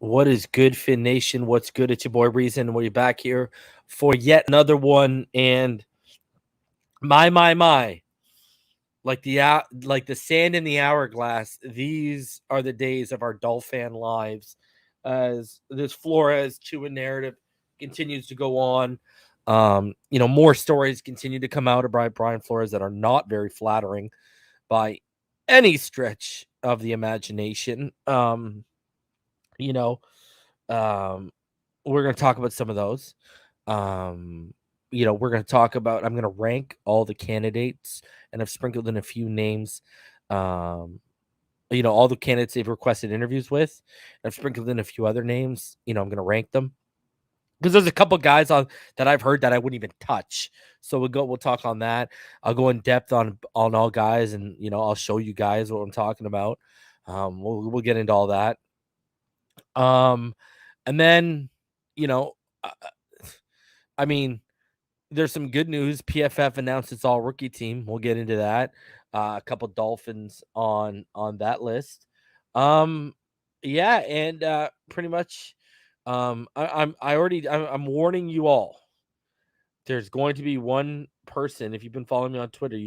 What is good, Fin Nation? What's good? It's your boy Reason. We're back here for yet another one. And my, like the sand in the hourglass. These are the days of our Dolphin lives, as this Flores Chua narrative continues to go on. More stories continue to come out about Brian Flores that are not very flattering by any stretch of the imagination. You know, um, we're going to talk about some of those. We're going to talk about, I'm going to rank all the candidates, and I've sprinkled in a few names. All the candidates they've requested interviews with. I've sprinkled in a few other names. I'm going to rank them because there's a couple guys on that I've heard that I wouldn't even touch. So we'll talk on that. I'll go in depth on all guys, and I'll show you guys what I'm talking about. We'll get into all that. And then, uh, I mean, there's some good news. PFF announced its all rookie team. We'll get into that. A couple Dolphins on that list. Yeah, and pretty much, I'm warning you all. There's going to be one person. If you've been following me on Twitter,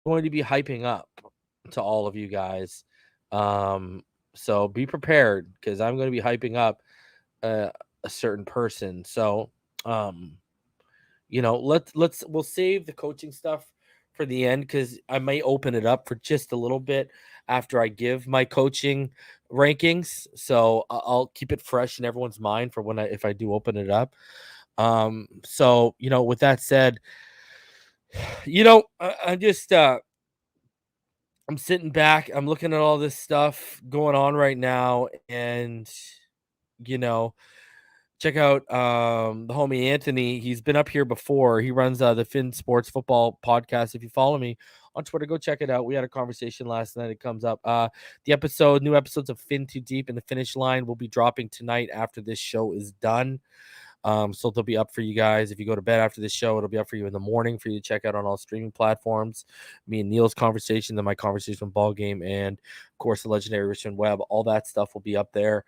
going to be hyping up to all of you guys. So be prepared because I'm going to be hyping up a certain person. So, we'll save the coaching stuff for the end because I may open it up for just a little bit after I give my coaching rankings. So I'll keep it fresh in everyone's mind for if I do open it up. With that said, I'm just I'm sitting back. I'm looking at all this stuff going on right now, and check out the homie Anthony. He's been up here before. He runs the Fin Sports Football podcast. If you follow me on Twitter, go check it out. We had a conversation last night. It comes up. New episodes of Fin Too Deep and the Finish Line will be dropping tonight after this show is done. So they'll be up for you guys. If you go to bed after this show, it'll be up for you in the morning for you to check out on all streaming platforms. Me and Neil's conversation, then my conversation with Ball Game, and of course the legendary Richmond Webb. All that stuff will be up there.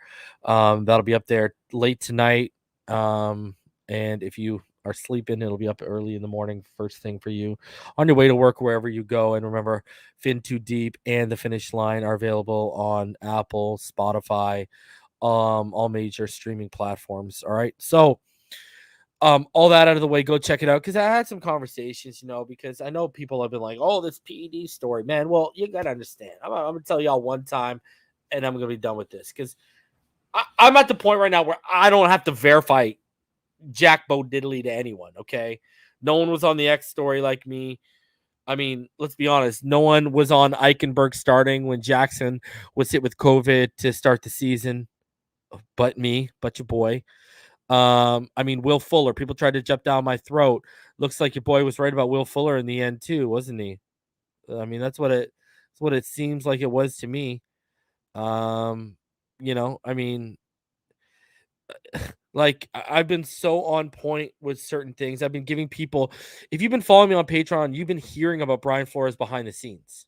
That'll be up there late tonight. And if you are sleeping, it'll be up early in the morning, first thing for you on your way to work, wherever you go. And remember, Fin Too Deep and the Finish Line are available on Apple, Spotify, all major streaming platforms. All right. So all that out of the way, go check it out. Cause I had some conversations, because I know people have been like, oh, this PED story, man. Well, you gotta understand. I'm gonna tell y'all one time and I'm gonna be done with this. Cause I'm at the point right now where I don't have to verify Jack Bo Diddley to anyone. Okay. No one was on the X story like me. I mean, let's be honest. No one was on Eichenberg starting when Jackson was hit with COVID to start the season. But me, but your boy. Will Fuller. People tried to jump down my throat. Looks like your boy was right about Will Fuller in the end too, wasn't he? That's what it seems like it was to me. Like I've been so on point with certain things. I've been giving people. If you've been following me on Patreon, you've been hearing about Brian Flores behind the scenes.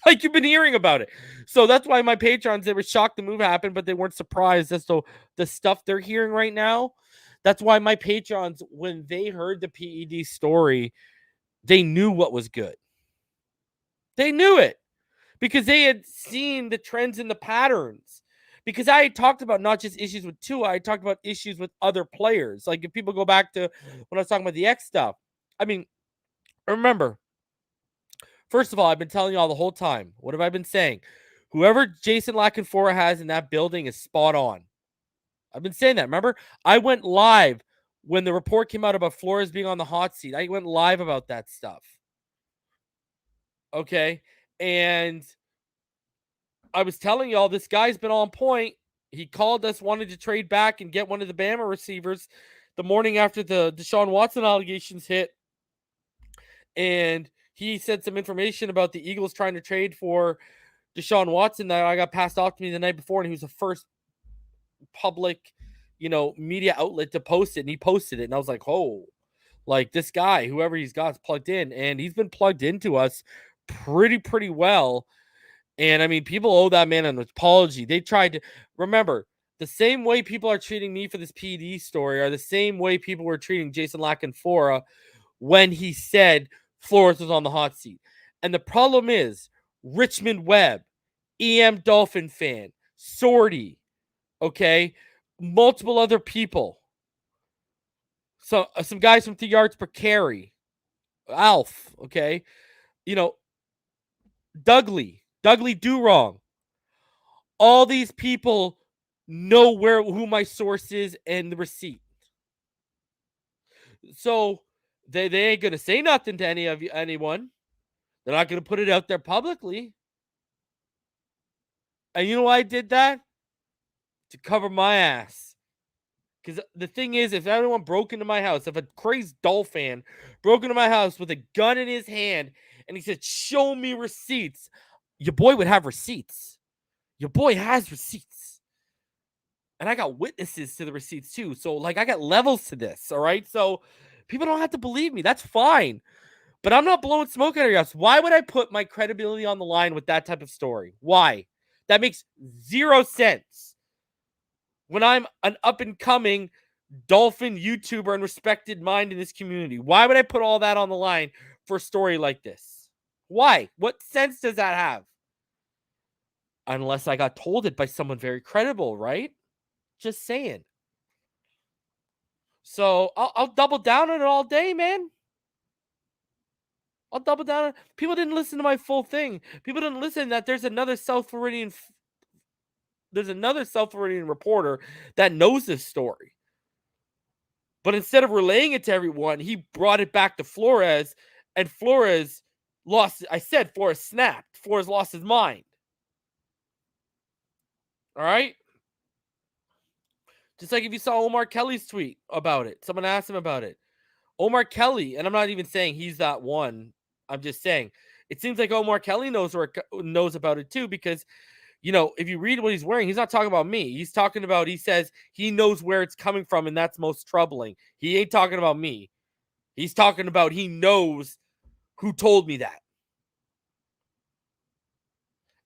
Like you've been hearing about it. So that's why my patrons, they were shocked the move happened, but they weren't surprised as to the stuff they're hearing right now. That's why my patrons, when they heard the PED story, they knew what was good. They knew it because they had seen the trends and the patterns. Because I had talked about not just issues with Tua, I talked about issues with other players. Like if people go back to when I was talking about the X stuff, remember, first of all, I've been telling y'all the whole time. What have I been saying? Whoever Jason Lackenfora has in that building is spot on. I've been saying that. Remember? I went live when the report came out about Flores being on the hot seat. I went live about that stuff. Okay? And I was telling y'all this guy's been on point. He called us, wanted to trade back and get one of the Bama receivers the morning after the Deshaun Watson allegations hit. And he said some information about the Eagles trying to trade for Deshaun Watson that I got passed off to me the night before, and he was the first public, media outlet to post it, and he posted it, and I was like, oh, like this guy, whoever he's got, is plugged in, and he's been plugged into us pretty well. And I mean, people owe that man an apology. They tried to remember the same way people are treating me for this PD story are the same way people were treating Jason Lackenfora when he said Flores was on the hot seat. And the problem is Richmond Webb, EM Dolphin fan, Sorty, okay, multiple other people. So some guys from 3 yards per carry, Alf, okay, Dougley do wrong. All these people know who my source is and the receipt. So they ain't gonna say nothing to anyone. They're not gonna put it out there publicly. And you know why I did that? To cover my ass. Because the thing is, if everyone broke into my house, if a crazy Dolphin broke into my house with a gun in his hand and he said, "Show me receipts," your boy would have receipts. Your boy has receipts. And I got witnesses to the receipts too. So, I got levels to this, all right? So, people don't have to believe me. That's fine. But I'm not blowing smoke out of your ass. Why would I put my credibility on the line with that type of story? Why? That makes 0 sense. When I'm an up-and-coming Dolphin YouTuber and respected mind in this community, why would I put all that on the line for a story like this? Why? What sense does that have? Unless I got told it by someone very credible, right? Just saying. So I'll double down on it all day, man. I'll double down on it. People didn't listen to my full thing. People didn't listen that there's another South Floridian reporter that knows this story. But instead of relaying it to everyone, he brought it back to Flores, and Flores lost. I said Flores snapped. Flores lost his mind. All right? Just like if you saw Omar Kelly's tweet about it. Someone asked him about it. Omar Kelly, and I'm not even saying he's that one. I'm just saying it seems like Omar Kelly knows about it too, because if you read what he's wearing, he's not talking about me. He's talking about, he says he knows where it's coming from, and that's most troubling. He ain't talking about me. He's talking about he knows who told me that.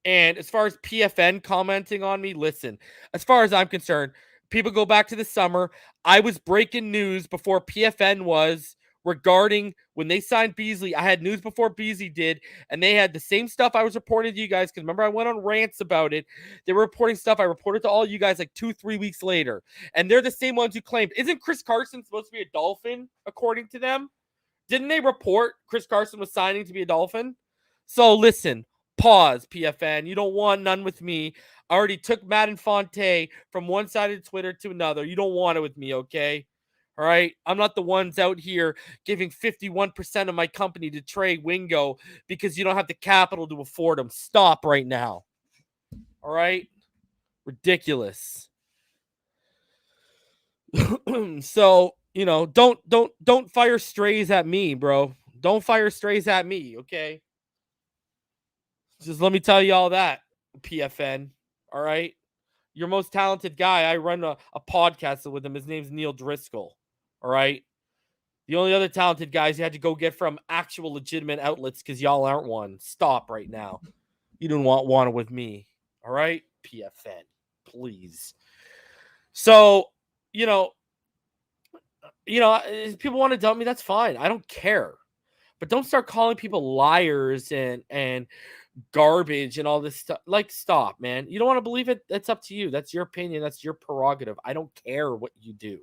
And as far as PFN commenting on me, listen, as far as I'm concerned, people go back to the summer. I was breaking news before PFN was regarding when they signed Beasley. I had news before Beasley did, and they had the same stuff I was reporting to you guys, because remember I went on rants about it. They were reporting stuff I reported to all you guys like 2-3 weeks later, and they're the same ones who claimed, isn't Chris Carson supposed to be a Dolphin according to them? Didn't they report Chris Carson was signing to be a Dolphin? So listen, pause, PFN. You don't want none with me. I already took Madden Fonte from one side of Twitter to another. You don't want it with me, okay? All right? I'm not the ones out here giving 51% of my company to Trey Wingo because you don't have the capital to afford them. Stop right now. All right? Ridiculous. So, don't fire strays at me, bro. Don't fire strays at me, okay? Just let me tell you all that, PFN. All right? Your most talented guy, I run a podcast with him. His name's Neil Driscoll. All right? The only other talented guys you had to go get from actual legitimate outlets because y'all aren't one. Stop right now. You didn't want it with me. All right? PFN. Please. So, people want to dump me, that's fine. I don't care. But don't start calling people liars and garbage and all this stuff. Stop, man. You don't want to believe it? That's up to you. That's your opinion. That's your prerogative. I don't care what you do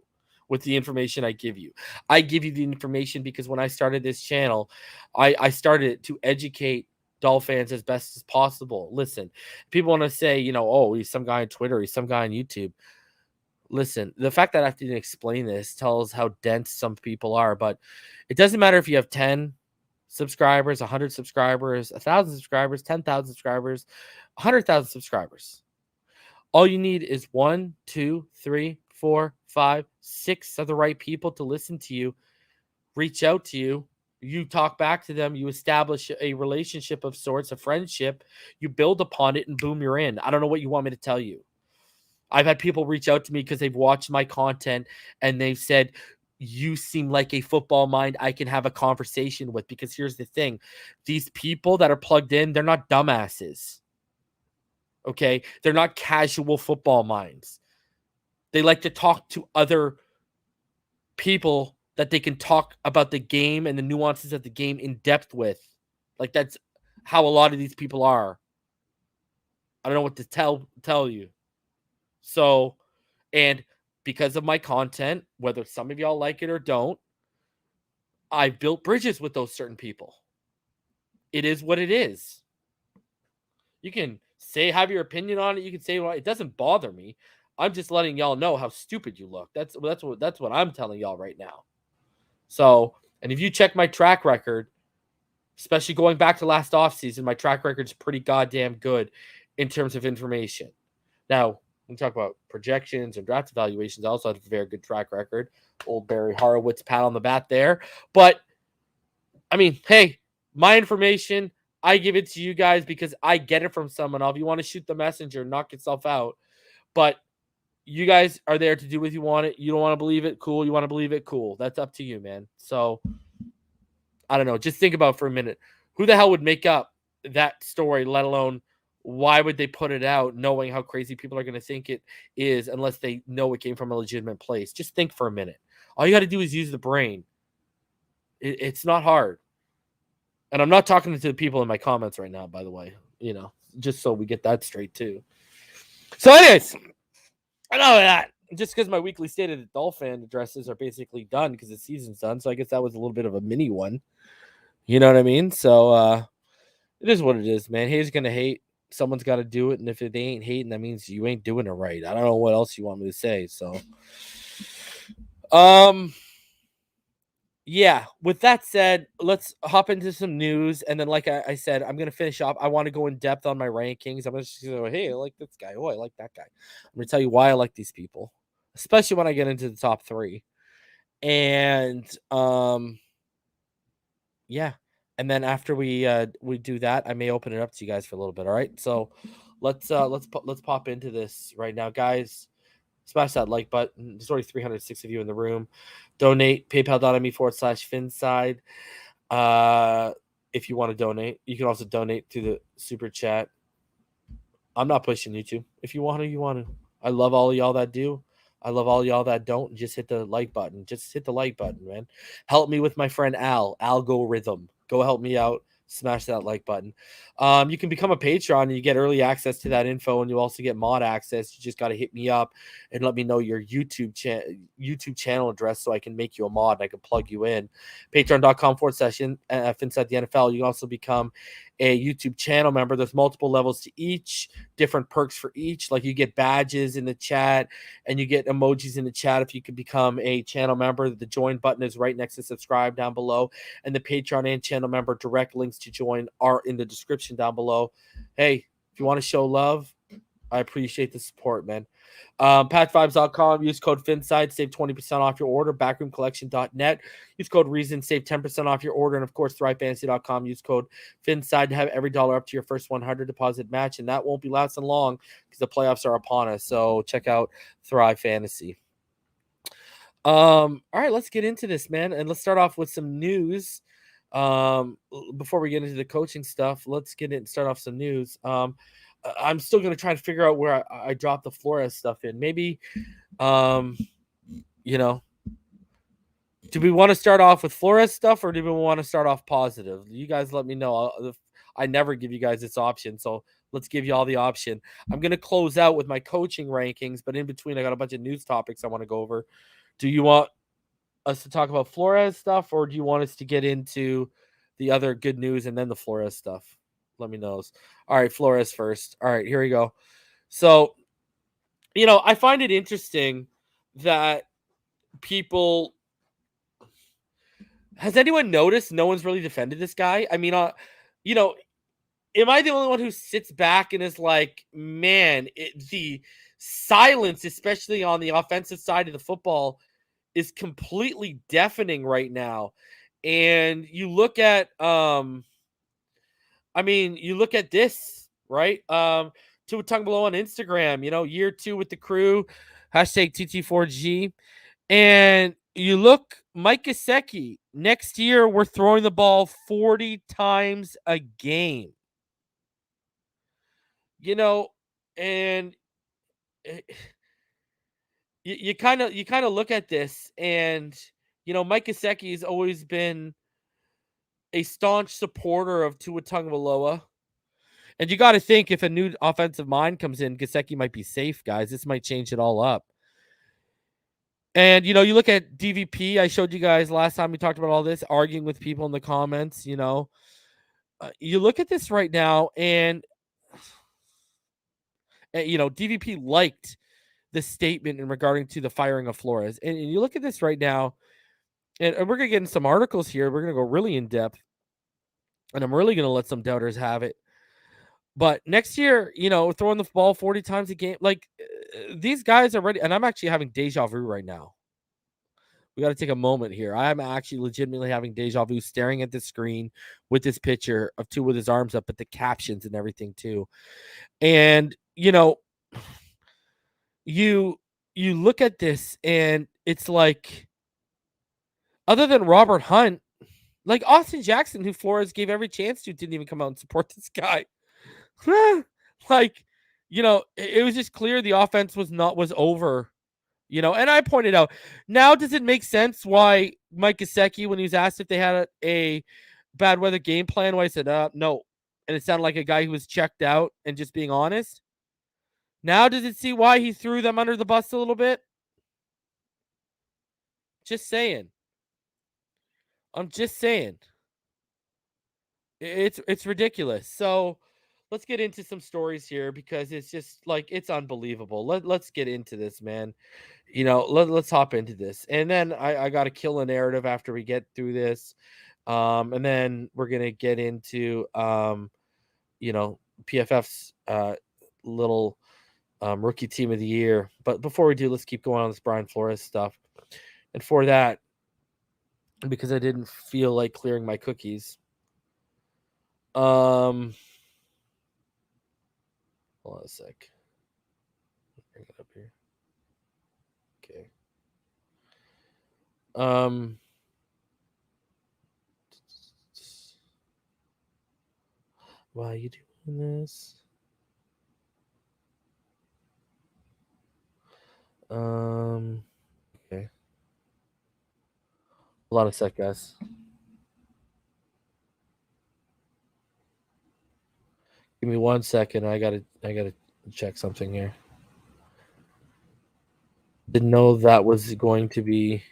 with the information I give you. I give you the information because when I started this channel, I started to educate Dolphins as best as possible. Listen, people want to say, oh, he's some guy on Twitter, he's some guy on YouTube. Listen, the fact that I have to explain this tells how dense some people are, but it doesn't matter if you have 10 subscribers, 100 subscribers, 1,000 subscribers, 10,000 subscribers, 100,000 subscribers. All you need is 1, 2, 3, 4, 5, 6 of the right people to listen to you, reach out to you. You talk back to them. You establish a relationship of sorts, a friendship. You build upon it, and boom, you're in. I don't know what you want me to tell you. I've had people reach out to me because they've watched my content and they've said, you seem like a football mind I can have a conversation with. Because here's the thing. These people that are plugged in, they're not dumbasses. Okay, they're not casual football minds. They like to talk to other people that they can talk about the game and the nuances of the game in depth with. Like, that's how a lot of these people are. I don't know what to tell you. So, and because of my content, whether some of y'all like it or don't, I've built bridges with those certain people. It is what it is. You can have your opinion on it. You can say, well, it doesn't bother me. I'm just letting y'all know how stupid you look. That's what I'm telling y'all right now. So, and if you check my track record, especially going back to last offseason, my track record's pretty goddamn good in terms of information. Now, when we talk about projections and draft evaluations, I also have a very good track record. Old Barry Horowitz pat on the bat there. But, I mean, hey, my information, I give it to you guys because I get it from someone. If you want to shoot the messenger, knock yourself out. But you guys are there to do what you want it. You don't want to believe it, cool. You want to believe it, cool. That's up to you, man. So, I don't know. Just think about it for a minute. Who the hell would make up that story, let alone why would they put it out knowing how crazy people are going to think it is unless they know it came from a legitimate place? Just think for a minute. All you got to do is use the brain. It's not hard. And I'm not talking to the people in my comments right now, by the way, just so we get that straight too. So anyways, I know that just because my weekly State of the Dolphin addresses are basically done because the season's done. So I guess that was a little bit of a mini one. You know what I mean? So it is what it is, man. Haters gonna hate. Someone's got to do it, and if they ain't hating, that means you ain't doing it right. I don't know what else you want me to say. So, yeah. With that said, let's hop into some news, and then, like I said, I'm gonna finish up. I want to go in depth on my rankings. I'm gonna just go, hey, I like this guy. Oh, I like that guy. I'm gonna tell you why I like these people, especially when I get into the top 3. And yeah. And then after we do that, I may open it up to you guys for a little bit. All right. So let's pop into this right now, guys. Smash that like button. There's already 306 of you in the room. Donate paypal.me/Phinside. If you want to donate, you can also donate to the super chat. I'm not pushing you to. If you want to, you want to. I love all of y'all that do. I love all y'all that don't. Just hit the like button. Just hit the like button, man. Help me with my friend Al. Algorithm. Go help me out. Smash that like button. You can become a Patreon and you get early access to that info, and you also get mod access. You just got to hit me up and let me know your YouTube channel address so I can make you a mod and I can plug you in. Patreon.com/Inside the NFL. You can also become a YouTube channel member. There's multiple levels to each, different perks for each. Like you get badges in the chat and you get emojis in the chat if you can become a channel member. The join button is right next to subscribe down below, and the Patreon and channel member direct links to join are in the description down below. Hey, if you want to show love, I appreciate the support, man. Patch5s.com. Use code Phinside. Save 20% off your order. Backroomcollection.net. Use code Reason. Save 10% off your order. And, of course, ThriveFantasy.com. Use code Phinside to have every dollar up to your first 100 deposit match. And that won't be lasting long because the playoffs are upon us. So check out Thrive Fantasy. All right, let's get into this, man. And let's start off with some news. Before we get into the coaching stuff, let's start off some news. I'm still going to try to figure out where I dropped the Flores stuff in. Maybe, do we want to start off with Flores stuff or do we want to start off positive? You guys let me know. I never give you guys this option, so let's give you all the option. I'm going to close out with my coaching rankings, but in between, I got a bunch of news topics I want to go over. Do you want us to talk about Flores stuff or do you want us to get into the other good news and then the Flores stuff? Let me know. All right, Flores first. All right, here we go. So, I find it interesting that people. Has anyone noticed no one's really defended this guy? I mean, am I the only one who sits back and is like, man, the silence, especially on the offensive side of the football, is completely deafening right now. And you look at, you look at this, right? Tua Tagovailoa on Instagram, year 2 with the crew, #TT4G. And you look, Mike Gesicki, next year we're throwing the ball 40 times a game. And you kind of look at this, and Mike Gesicki's always been a staunch supporter of Tua Tagovailoa. And you got to think, if a new offensive mind comes in, Gesicki might be safe, guys. This might change it all up. And you look at DVP. I showed you guys last time we talked about all this, arguing with people in the comments. You look at this right now, and DVP liked the statement in regarding to the firing of Flores. And you look at this right now, and we're gonna get in some articles here. We're gonna go really in depth, and I'm really gonna let some doubters have it. But next year, throwing the ball 40 times a game, like these guys are ready. And I'm actually having deja vu right now. We got to take a moment here. I'm actually legitimately having deja vu, staring at the screen with this picture of Tua with his arms up, but the captions and everything too. And you look at this, and it's like, other than Robert Hunt, like Austin Jackson, who Flores gave every chance to, didn't even come out and support this guy. Like, it was just clear the offense was over. And I pointed out, now does it make sense why Mike Gesicki, when he was asked if they had a bad weather game plan, why he said no, and it sounded like a guy who was checked out and just being honest. Now does it see why he threw them under the bus a little bit? Just saying. I'm just saying. It's ridiculous. So let's get into some stories here, because it's just like, it's unbelievable. Let's get into this, man. Let's hop into this. And then I got to kill a narrative after we get through this. And then we're going to get into, PFF's little rookie team of the year. But before we do, let's keep going on this Brian Flores stuff. And for that, because I didn't feel like clearing my cookies, hold on a sec. Bring it up here. Okay. Why are you doing this? Okay. A lot of sec, guys. Give me 1 second. I gotta check something here. Didn't know that was going to be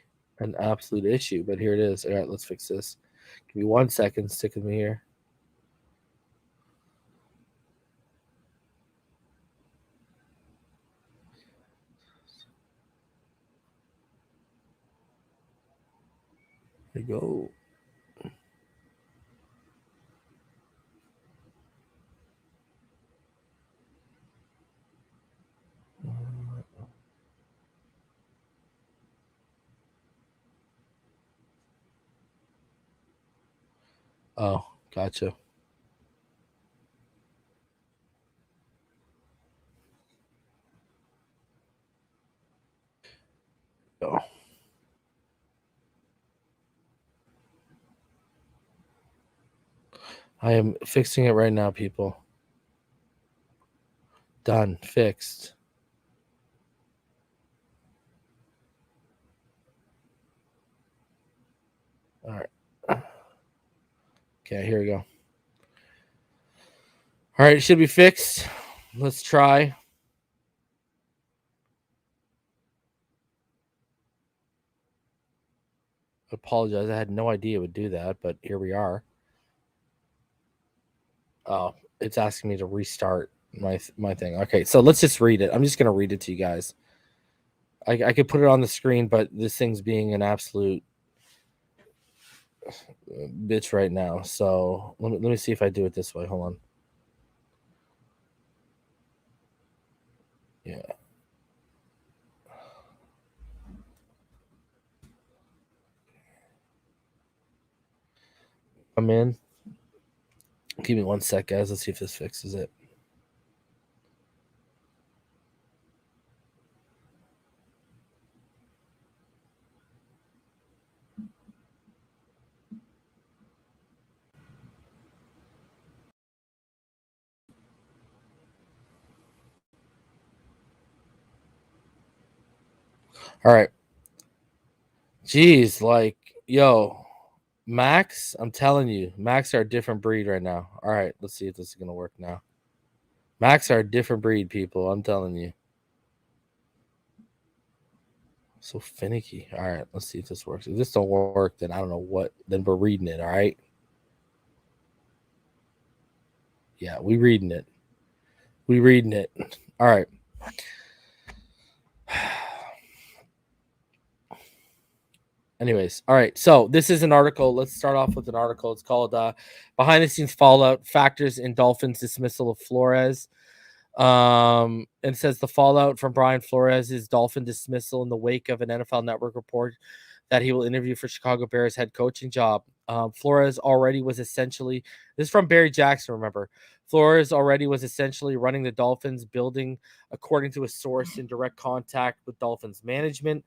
an absolute issue, but here it is. All right, let's fix this. Give me 1 second. Stick with me here. Here we go. Oh, gotcha. Oh. I am fixing it right now, people. Done. Fixed. All right. Okay, here we go. All right, it should be fixed. Let's try. I apologize. I had no idea it would do that, but here we are. Oh, it's asking me to restart my thing. Okay, so let's just read it. I'm just gonna read it to you guys. I could put it on the screen, but this thing's being an absolute bitch right now. So let me see if I do it this way. Hold on. Yeah. I'm in. Give me 1 sec, guys. Let's see if this fixes it. All right. Jeez, like, yo, Max, I'm telling you, Max are a different breed right now. All right, let's see if this is going to work now. Max are a different breed, people. I'm telling you. So finicky. All right, let's see if this works. If this don't work, then I don't know what. Then we're reading it, all right? Yeah, we reading it. We reading it. All right. Anyways, all right. So this is an article. Let's start off with an article. It's called "Behind the Scenes Fallout: Factors in Dolphins Dismissal of Flores." And says the fallout from Brian Flores' Dolphin dismissal in the wake of an NFL Network report that he will interview for Chicago Bears head coaching job. Flores already was essentially, this is from Barry Jackson, remember. Flores already was essentially running the Dolphins building, according to a source in direct contact with Dolphins management,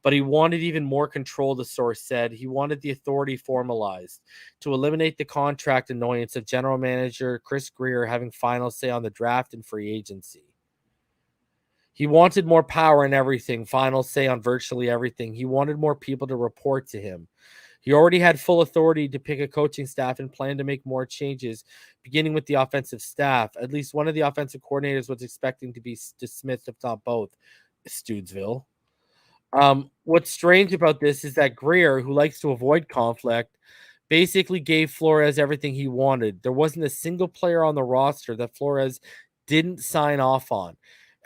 but he wanted even more control, the source said. He wanted the authority formalized to eliminate the contract annoyance of general manager Chris Grier having final say on the draft and free agency. He wanted more power in everything, final say on virtually everything. He wanted more people to report to him. He already had full authority to pick a coaching staff and planned to make more changes, beginning with the offensive staff. At least one of the offensive coordinators was expecting to be dismissed, if not both. Studesville. What's strange about this is that Grier, who likes to avoid conflict, basically gave Flores everything he wanted. There wasn't a single player on the roster that Flores didn't sign off on.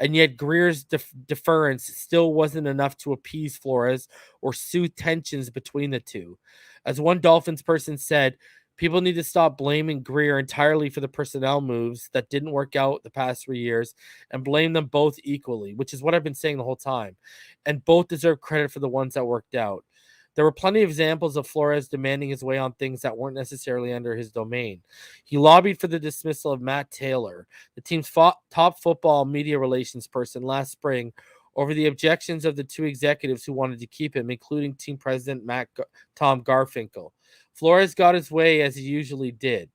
And yet Greer's deference still wasn't enough to appease Flores or soothe tensions between the two. As one Dolphins person said, people need to stop blaming Grier entirely for the personnel moves that didn't work out the past 3 years and blame them both equally, which is what I've been saying the whole time. And both deserve credit for the ones that worked out. There were plenty of examples of Flores demanding his way on things that weren't necessarily under his domain. He lobbied for the dismissal of Matt Taylor, the team's top football media relations person, last spring over the objections of the two executives who wanted to keep him, including team president Tom Garfinkel. Flores got his way as he usually did.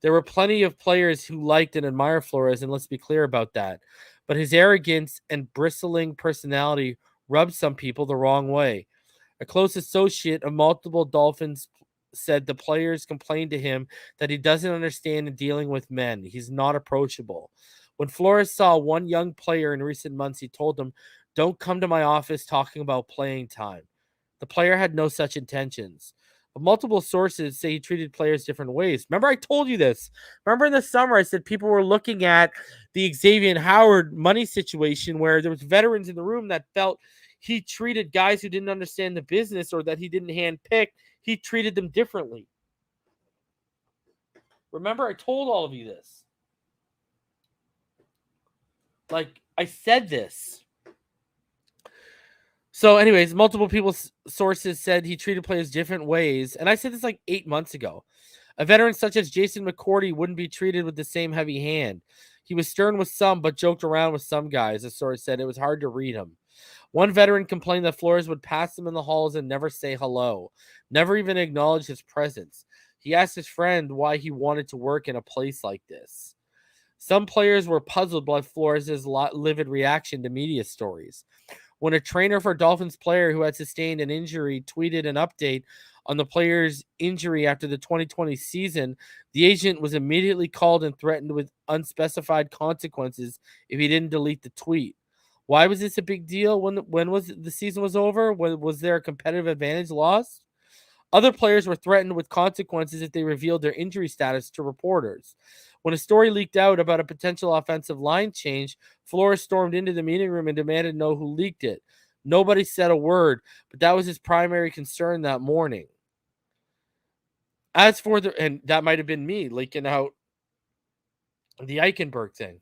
There were plenty of players who liked and admired Flores, and let's be clear about that. But his arrogance and bristling personality rubbed some people the wrong way. A close associate of multiple Dolphins said the players complained to him that he doesn't understand in dealing with men. He's not approachable. When Flores saw one young player in recent months, he told them, "Don't come to my office talking about playing time." The player had no such intentions. But multiple sources say he treated players different ways. Remember, I told you this. Remember in the summer, I said people were looking at the Xavier Howard money situation where there was veterans in the room that felt he treated guys who didn't understand the business or that he didn't handpick, he treated them differently. Remember, I told all of you this. Like, I said this. So, anyways, multiple sources said he treated players different ways. And I said this like 8 months ago. A veteran such as Jason McCourty wouldn't be treated with the same heavy hand. He was stern with some, but joked around with some guys, a source said. It was hard to read him. One veteran complained that Flores would pass him in the halls and never say hello, never even acknowledge his presence. He asked his friend why he wanted to work in a place like this. Some players were puzzled by Flores' livid reaction to media stories. When a trainer for a Dolphins player who had sustained an injury tweeted an update on the player's injury after the 2020 season, the agent was immediately called and threatened with unspecified consequences if he didn't delete the tweet. Why was this a big deal when was the season was over? Was there a competitive advantage lost? Other players were threatened with consequences if they revealed their injury status to reporters. When a story leaked out about a potential offensive line change, Flores stormed into the meeting room and demanded to know who leaked it. Nobody said a word, but that was his primary concern that morning. As for and that might have been me leaking out the Eichenberg thing.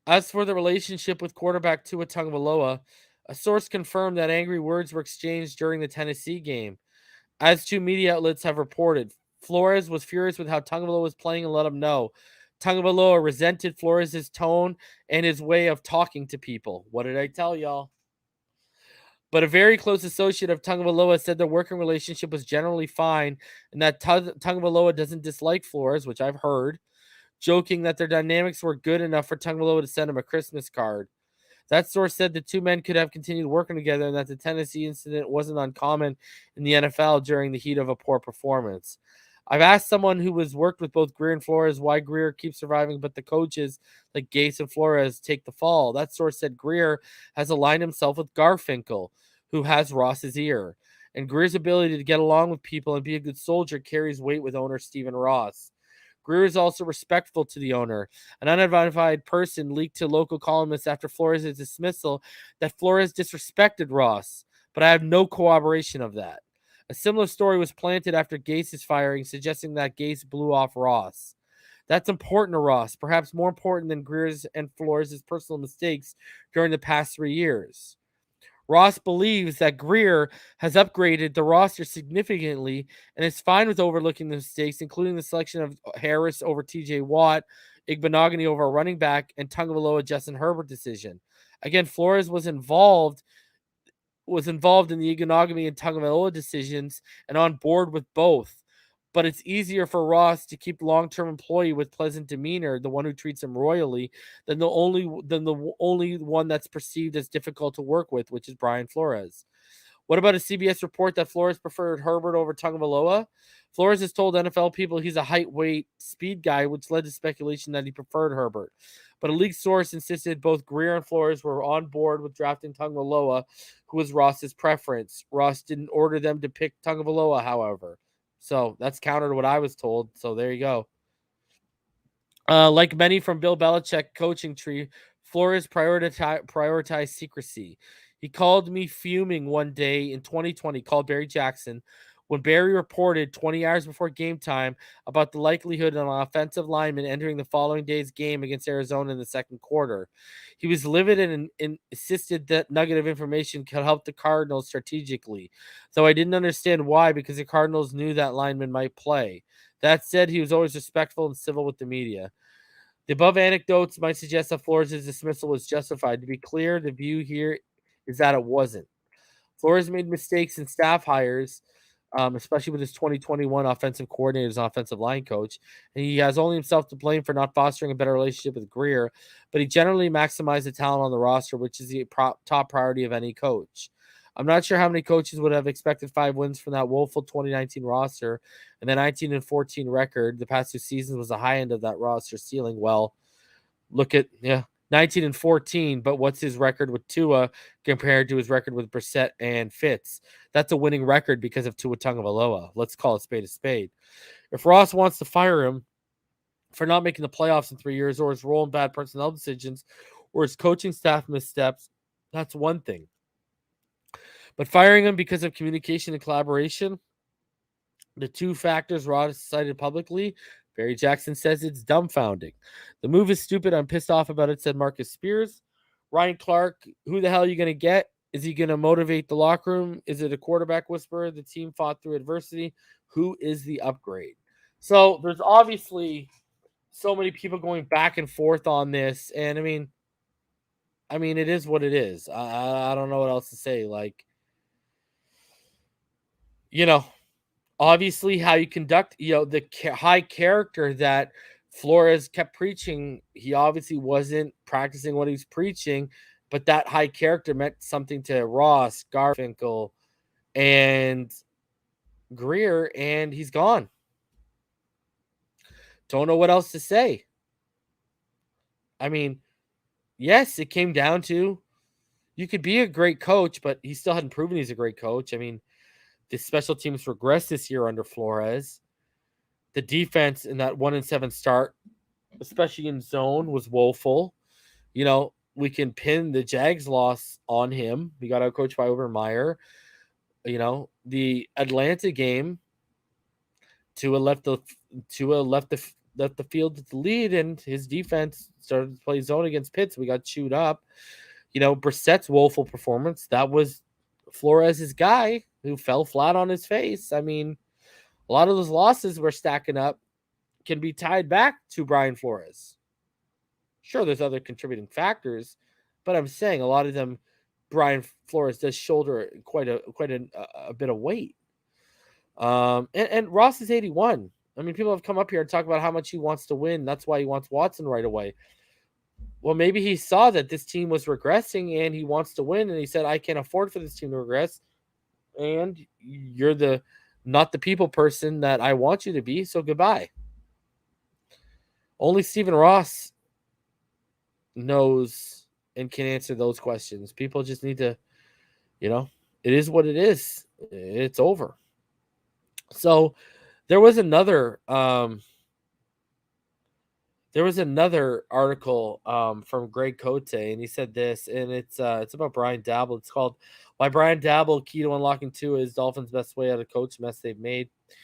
As for the relationship with quarterback Tua Tagovailoa, a source confirmed that angry words were exchanged during the Tennessee game. As two media outlets have reported, Flores was furious with how Tagovailoa was playing and let him know. Tagovailoa resented Flores' tone and his way of talking to people. What did I tell y'all? But a very close associate of Tagovailoa said their working relationship was generally fine and that Tagovailoa doesn't dislike Flores, which I've heard, joking that their dynamics were good enough for Tagovailoa to send him a Christmas card. That source said the two men could have continued working together and that the Tennessee incident wasn't uncommon in the NFL during the heat of a poor performance. I've asked someone who has worked with both Greer and Flores why Greer keeps surviving, but the coaches like Gase and Flores take the fall. That source said Greer has aligned himself with Garfinkel, who has Ross's ear. And Greer's ability to get along with people and be a good soldier carries weight with owner Stephen Ross. Greer is also respectful to the owner. An unidentified person leaked to local columnists after Flores' dismissal that Flores disrespected Ross, but I have no corroboration of that. A similar story was planted after Gase's firing, suggesting that Gase blew off Ross. That's important to Ross, perhaps more important than Greer's and Flores' personal mistakes during the past 3 years. Ross believes that Greer has upgraded the roster significantly and is fine with overlooking the mistakes, including the selection of Harris over TJ Watt, Igbenogany over a running back, and Tagovailoa Justin Herbert decision. Again, Flores was involved in the Igbenogany and Tagovailoa decisions and on board with both. But it's easier for Ross to keep long-term employee with pleasant demeanor, the one who treats him royally, than the only one that's perceived as difficult to work with, which is Brian Flores. What about a CBS report that Flores preferred Herbert over Tagovailoa? Flores has told NFL people he's a height, weight, speed guy, which led to speculation that he preferred Herbert. But a league source insisted both Greer and Flores were on board with drafting Tagovailoa, who was Ross's preference. Ross didn't order them to pick Tagovailoa, however. So that's counter to what I was told. So there you go. Like many from Bill Belichick coaching tree, Flores prioritized secrecy. He called me fuming one day in 2020, called Barry Jackson, when Barry reported 20 hours before game time about the likelihood of an offensive lineman entering the following day's game against Arizona in the second quarter. He was livid and insisted that nugget of information could help the Cardinals strategically, though I didn't understand why, because the Cardinals knew that lineman might play. That said, he was always respectful and civil with the media. The above anecdotes might suggest that Flores' dismissal was justified. To be clear, the view here is that it wasn't. Flores made mistakes in staff hires, especially with his 2021 offensive coordinator as offensive line coach, and he has only himself to blame for not fostering a better relationship with Greer, but he generally maximized the talent on the roster, which is the top priority of any coach. I'm not sure how many coaches would have expected 5 wins from that woeful 2019 roster, and the 19-14 record the past 2 seasons was the high end of that roster ceiling. Well, look at 19-14, but what's his record with Tua compared to his record with Brissett and Fitz? That's a winning record because of Tua Tagovailoa. Let's call it spade a spade. If Ross wants to fire him for not making the playoffs in 3 years, or his role in bad personnel decisions, or his coaching staff missteps, that's one thing. But firing him because of communication and collaboration, the 2 factors Ross cited publicly, Barry Jackson says it's dumbfounding. The move is stupid. I'm pissed off about it, said Marcus Spears. Ryan Clark, who the hell are you going to get? Is he going to motivate the locker room? Is it a quarterback whisperer? The team fought through adversity. Who is the upgrade? So there's obviously so many people going back and forth on this. And I mean, it is what it is. I don't know what else to say. Like, obviously how you conduct, the high character that Flores kept preaching, he obviously wasn't practicing what he's preaching, but that high character meant something to Ross, Garfinkel, and Greer, and he's gone. Don't know what else to say. I mean, yes, it came down to you could be a great coach, but he still hadn't proven he's a great coach. I mean, the special teams regressed this year under Flores. The defense in that 1-7 start, especially in zone, was woeful. We can pin the Jags loss on him. We got outcoached by Obermeyer. The Atlanta game, Tua left the field with the lead, and his defense started to play zone against Pitts. We got chewed up. Brissett's woeful performance, that was Flores' guy who fell flat on his face. I mean, a lot of those losses we're stacking up can be tied back to Brian Flores. Sure, there's other contributing factors, but I'm saying a lot of them, Brian Flores does shoulder quite a bit of weight. And Ross is 81. I mean, people have come up here and talk about how much he wants to win. That's why he wants Watson right away. Well, maybe he saw that this team was regressing and he wants to win, and he said, I can't afford for this team to regress, and you're not the people person that I want you to be, so goodbye. Only Stephen Ross knows and can answer those questions. People just need to, it is what it is. It's over. So there was another article from Greg Cote, and he said this, and it's about Brian Dabble. It's called "Why Brian Dabble Key to Unlocking Tua is Dolphins' Best Way Out of Coach Mess They've Made." It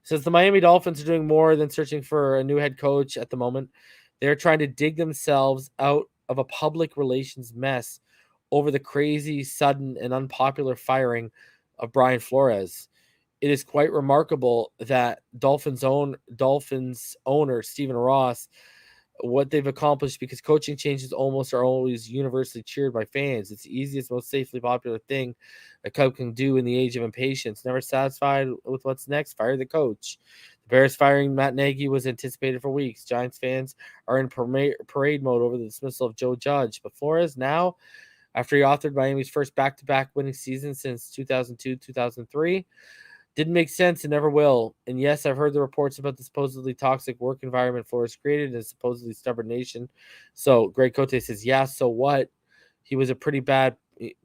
says the Miami Dolphins are doing more than searching for a new head coach at the moment. They're trying to dig themselves out of a public relations mess over the crazy, sudden, and unpopular firing of Brian Flores. It is quite remarkable that Dolphins owner Stephen Ross, what they've accomplished, because coaching changes almost are always universally cheered by fans. It's the easiest, most safely popular thing a club can do in the age of impatience. Never satisfied with what's next, fire the coach. The Bears firing Matt Nagy was anticipated for weeks. Giants fans are in parade mode over the dismissal of Joe Judge. But Flores now, after he authored Miami's first back-to-back winning season since 2002-2003, didn't make sense and never will. And yes, I've heard the reports about the supposedly toxic work environment Flores created in a supposedly stubborn nation. So Greg Cote says, yeah, so what? He was a pretty bad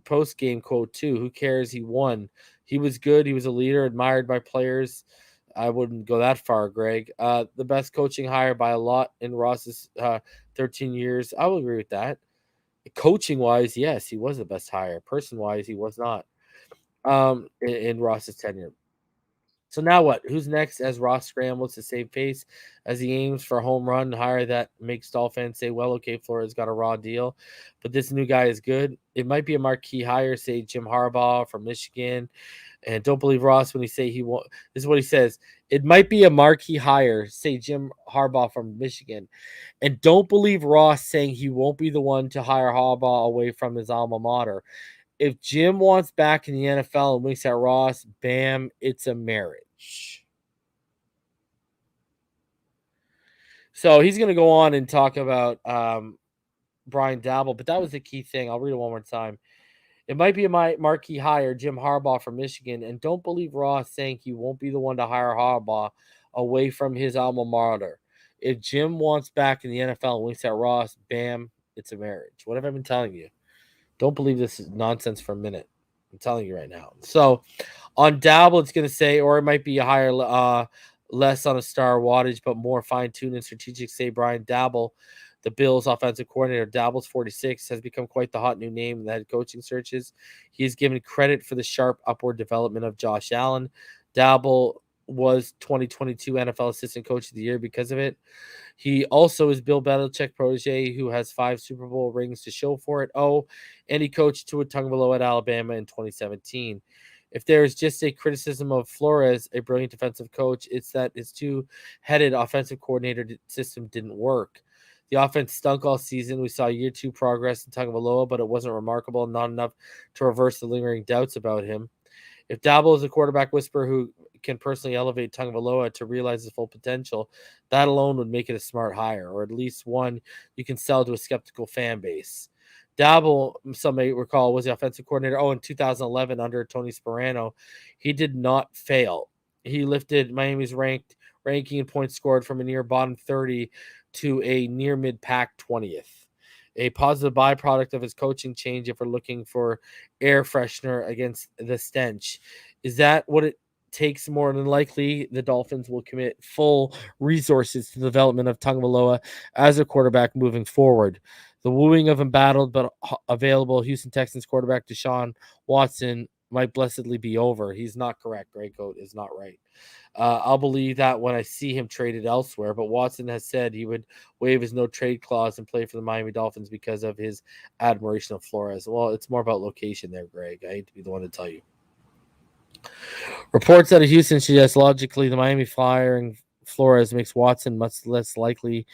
post-game quote too. Who cares? He won. He was good. He was a leader, admired by players. I wouldn't go that far, Greg. The best coaching hire by a lot in Ross's 13 years. I will agree with that. Coaching-wise, yes, he was the best hire. Person-wise, he was not in Ross's tenure. So now what? Who's next as Ross scrambles to save face as he aims for a home run hire that makes Dolphins say, well, okay, Flores got a raw deal, but this new guy is good. It might be a marquee hire, say Jim Harbaugh from Michigan. And don't believe Ross when he say he won't. This is what he says. It might be a marquee hire, say Jim Harbaugh from Michigan. And don't believe Ross saying he won't be the one to hire Harbaugh away from his alma mater. If Jim wants back in the NFL and winks at Ross, bam, it's a marriage. So he's going to go on and talk about Brian Dabble, but that was the key thing. I'll read it one more time. It might be a marquee hire, Jim Harbaugh from Michigan, and don't believe Ross saying he won't be the one to hire Harbaugh away from his alma mater. If Jim wants back in the NFL and winks at Ross, bam, it's a marriage. What have I been telling you? Don't believe this is nonsense for a minute. I'm telling you right now. So on Dabble, it's going to say, or it might be a higher, less on a star wattage, but more fine-tuned and strategic, say Brian Dabble, the Bills offensive coordinator. Dabble's 46, has become quite the hot new name in the head coaching searches. He is given credit for the sharp upward development of Josh Allen. Dabble was 2022 NFL Assistant Coach of the Year because of it. He also is Bill Belichick protege, who has 5 Super Bowl rings to show for it. Oh, and he coached Tua Tagovailoa at Alabama in 2017. If there is just a criticism of Flores, a brilliant defensive coach, it's that his two-headed offensive coordinator system didn't work. The offense stunk all season. We saw year 2 progress in Tagovailoa, but it wasn't remarkable, not enough to reverse the lingering doubts about him. If Dabble is a quarterback whisperer who can personally elevate Tagovailoa to realize his full potential, that alone would make it a smart hire, or at least one you can sell to a skeptical fan base. Dabble, some may recall, was the offensive coordinator. In 2011 under Tony Sparano, he did not fail. He lifted Miami's ranking in points scored from a near bottom 30 to a near mid-pack 20th. A positive byproduct of his coaching change if we're looking for air freshener against the stench. Is that what it takes? More than likely, the Dolphins will commit full resources to the development of Tagovailoa as a quarterback moving forward. The wooing of embattled but available Houston Texans quarterback Deshaun Watson might blessedly be over. He's not correct. Greg Cote is not right. I'll believe that when I see him traded elsewhere, but Watson has said he would waive his no-trade clause and play for the Miami Dolphins because of his admiration of Flores. Well, it's more about location there, Greg. I hate to be the one to tell you. Reports out of Houston suggest logically the Miami firing Flores makes Watson much less likely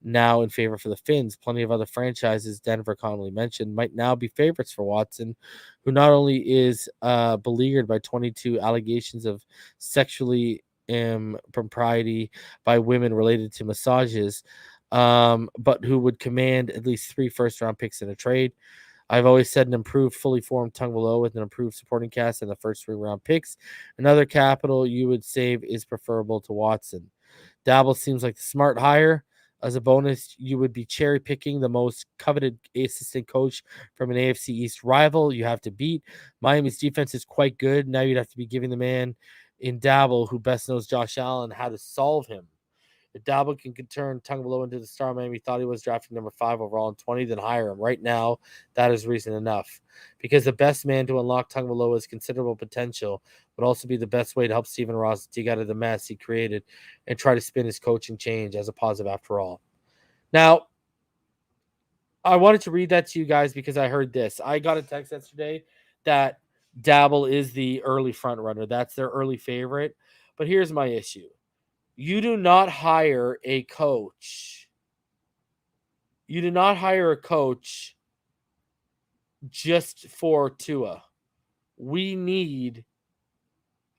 now in favor for the Finns. Plenty of other franchises, Denver commonly mentioned, might now be favorites for Watson, who not only is beleaguered by 22 allegations of sexually impropriety by women related to massages, but who would command at least 3 first-round picks in a trade. I've always said an improved, fully formed Tungvalo with an improved supporting cast and the first 3-round picks. Another capital you would save is preferable to Watson. Dabble seems like the smart hire. As a bonus, you would be cherry picking the most coveted assistant coach from an AFC East rival you have to beat. Miami's defense is quite good. Now you'd have to be giving the man in Dabble, who best knows Josh Allen, how to solve him. If Dabble can turn Tungvalo into the star Miami thought he was, drafting number 5 overall in 20, then hire him. Right now, that is reason enough. Because the best man to unlock Tungvalo has considerable potential, would also be the best way to help Stephen Ross dig out of the mess he created and try to spin his coaching change as a positive after all. Now, I wanted to read that to you guys because I heard this. I got a text yesterday that Dabble is the early front runner. That's their early favorite. But here's my issue. You do not hire a coach. You do not hire a coach just for Tua. We need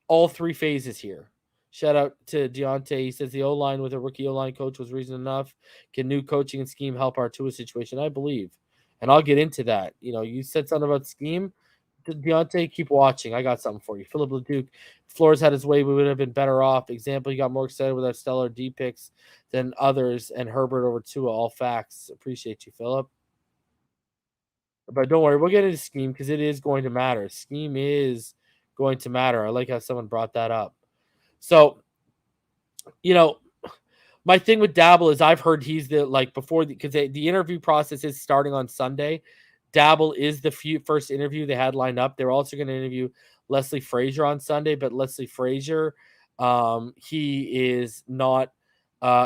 all 3 phases here. Shout out to Deontay. He says the O-line with a rookie O-line coach was reason enough. Can new coaching and scheme help our Tua situation? I believe. And I'll get into that. You said something about scheme. Deontay, keep watching. I got something for you. Philip LeDuc, Flores had his way, we would have been better off. Example, he got more excited with our stellar D picks than others, and Herbert over Tua. All facts. Appreciate you, Philip. But don't worry, we'll get into scheme because it is going to matter. Scheme is going to matter. I like how someone brought that up. So, my thing with Dabble is I've heard he's because the interview process is starting on Sunday. Dabble is the first interview they had lined up. They're also going to interview Leslie Frazier on Sunday, but Leslie Frazier, he is not.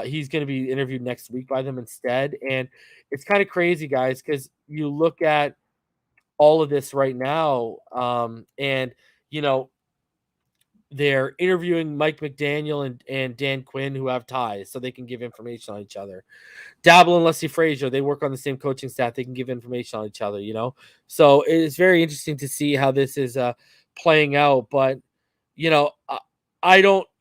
He's going to be interviewed next week by them instead, and it's kind of crazy, guys, because you look at all of this right now, and they're interviewing Mike McDaniel and Dan Quinn, who have ties, so they can give information on each other. Dabble and Leslie Frazier, they work on the same coaching staff. They can give information on each other, So it's very interesting to see how this is playing out. But, you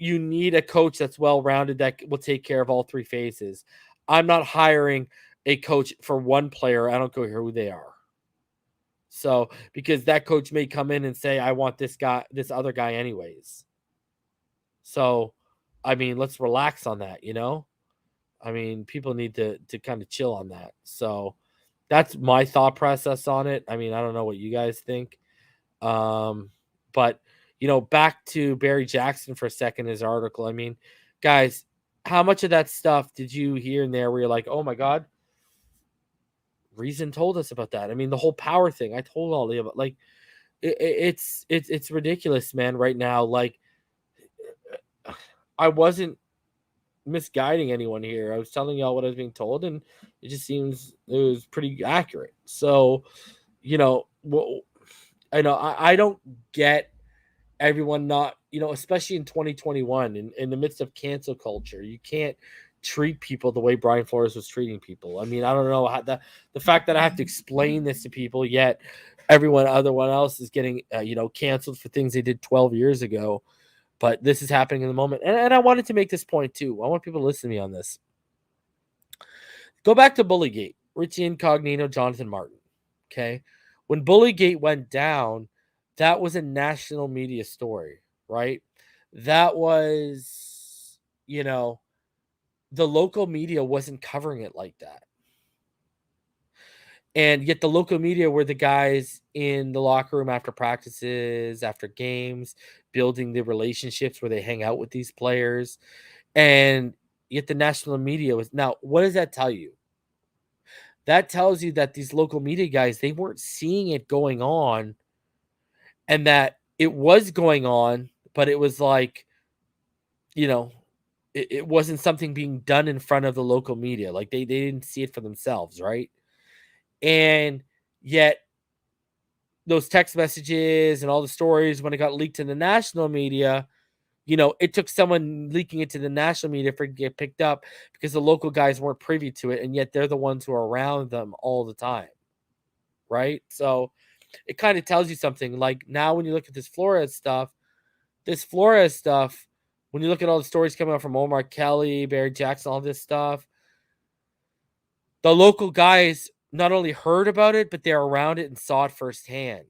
need a coach that's well-rounded that will take care of all 3 phases. I'm not hiring a coach for one player. I don't care who they are. So, because that coach may come in and say, I want this other guy anyways. So, let's relax on that, people need to kind of chill on that. So that's my thought process on it. I don't know what you guys think. But back to Barry Jackson for a second, his article. Guys, how much of that stuff did you hear in there where you're like, oh my God, Reason told us about that? The whole power thing, I told all of it. It's ridiculous, man, right now. I wasn't misguiding anyone here. I was telling y'all what I was being told, and it just seems it was pretty accurate. So, I know I don't get everyone not, especially in 2021, in the midst of cancel culture, you can't treat people the way Brian Flores was treating people. I don't know how the fact that I have to explain this to people, yet everyone else is getting, canceled for things they did 12 years ago. But this is happening in the moment. And I wanted to make this point too. I want people to listen to me on this. Go back to Bullygate. Richie Incognito, Jonathan Martin. Okay. When Bullygate went down, that was a national media story, right? That was, the local media wasn't covering it like that. And yet the local media were the guys in the locker room after practices, after games, building the relationships where they hang out with these players. And yet the national media was. Now, what does that tell you? That tells you that these local media guys, they weren't seeing it going on, and that it was going on, but it was like, it wasn't something being done in front of the local media. Like they didn't see it for themselves, right? And yet those text messages and all the stories, when it got leaked in the national media, it took someone leaking it to the national media for it to get picked up because the local guys weren't privy to it. And yet they're the ones who are around them all the time. Right. So it kind of tells you something. Like now, when you look at this Flores stuff, when you look at all the stories coming out from Omar Kelly, Barry Jackson, all this stuff, The local guys not only heard about it, but they're around it and saw it firsthand.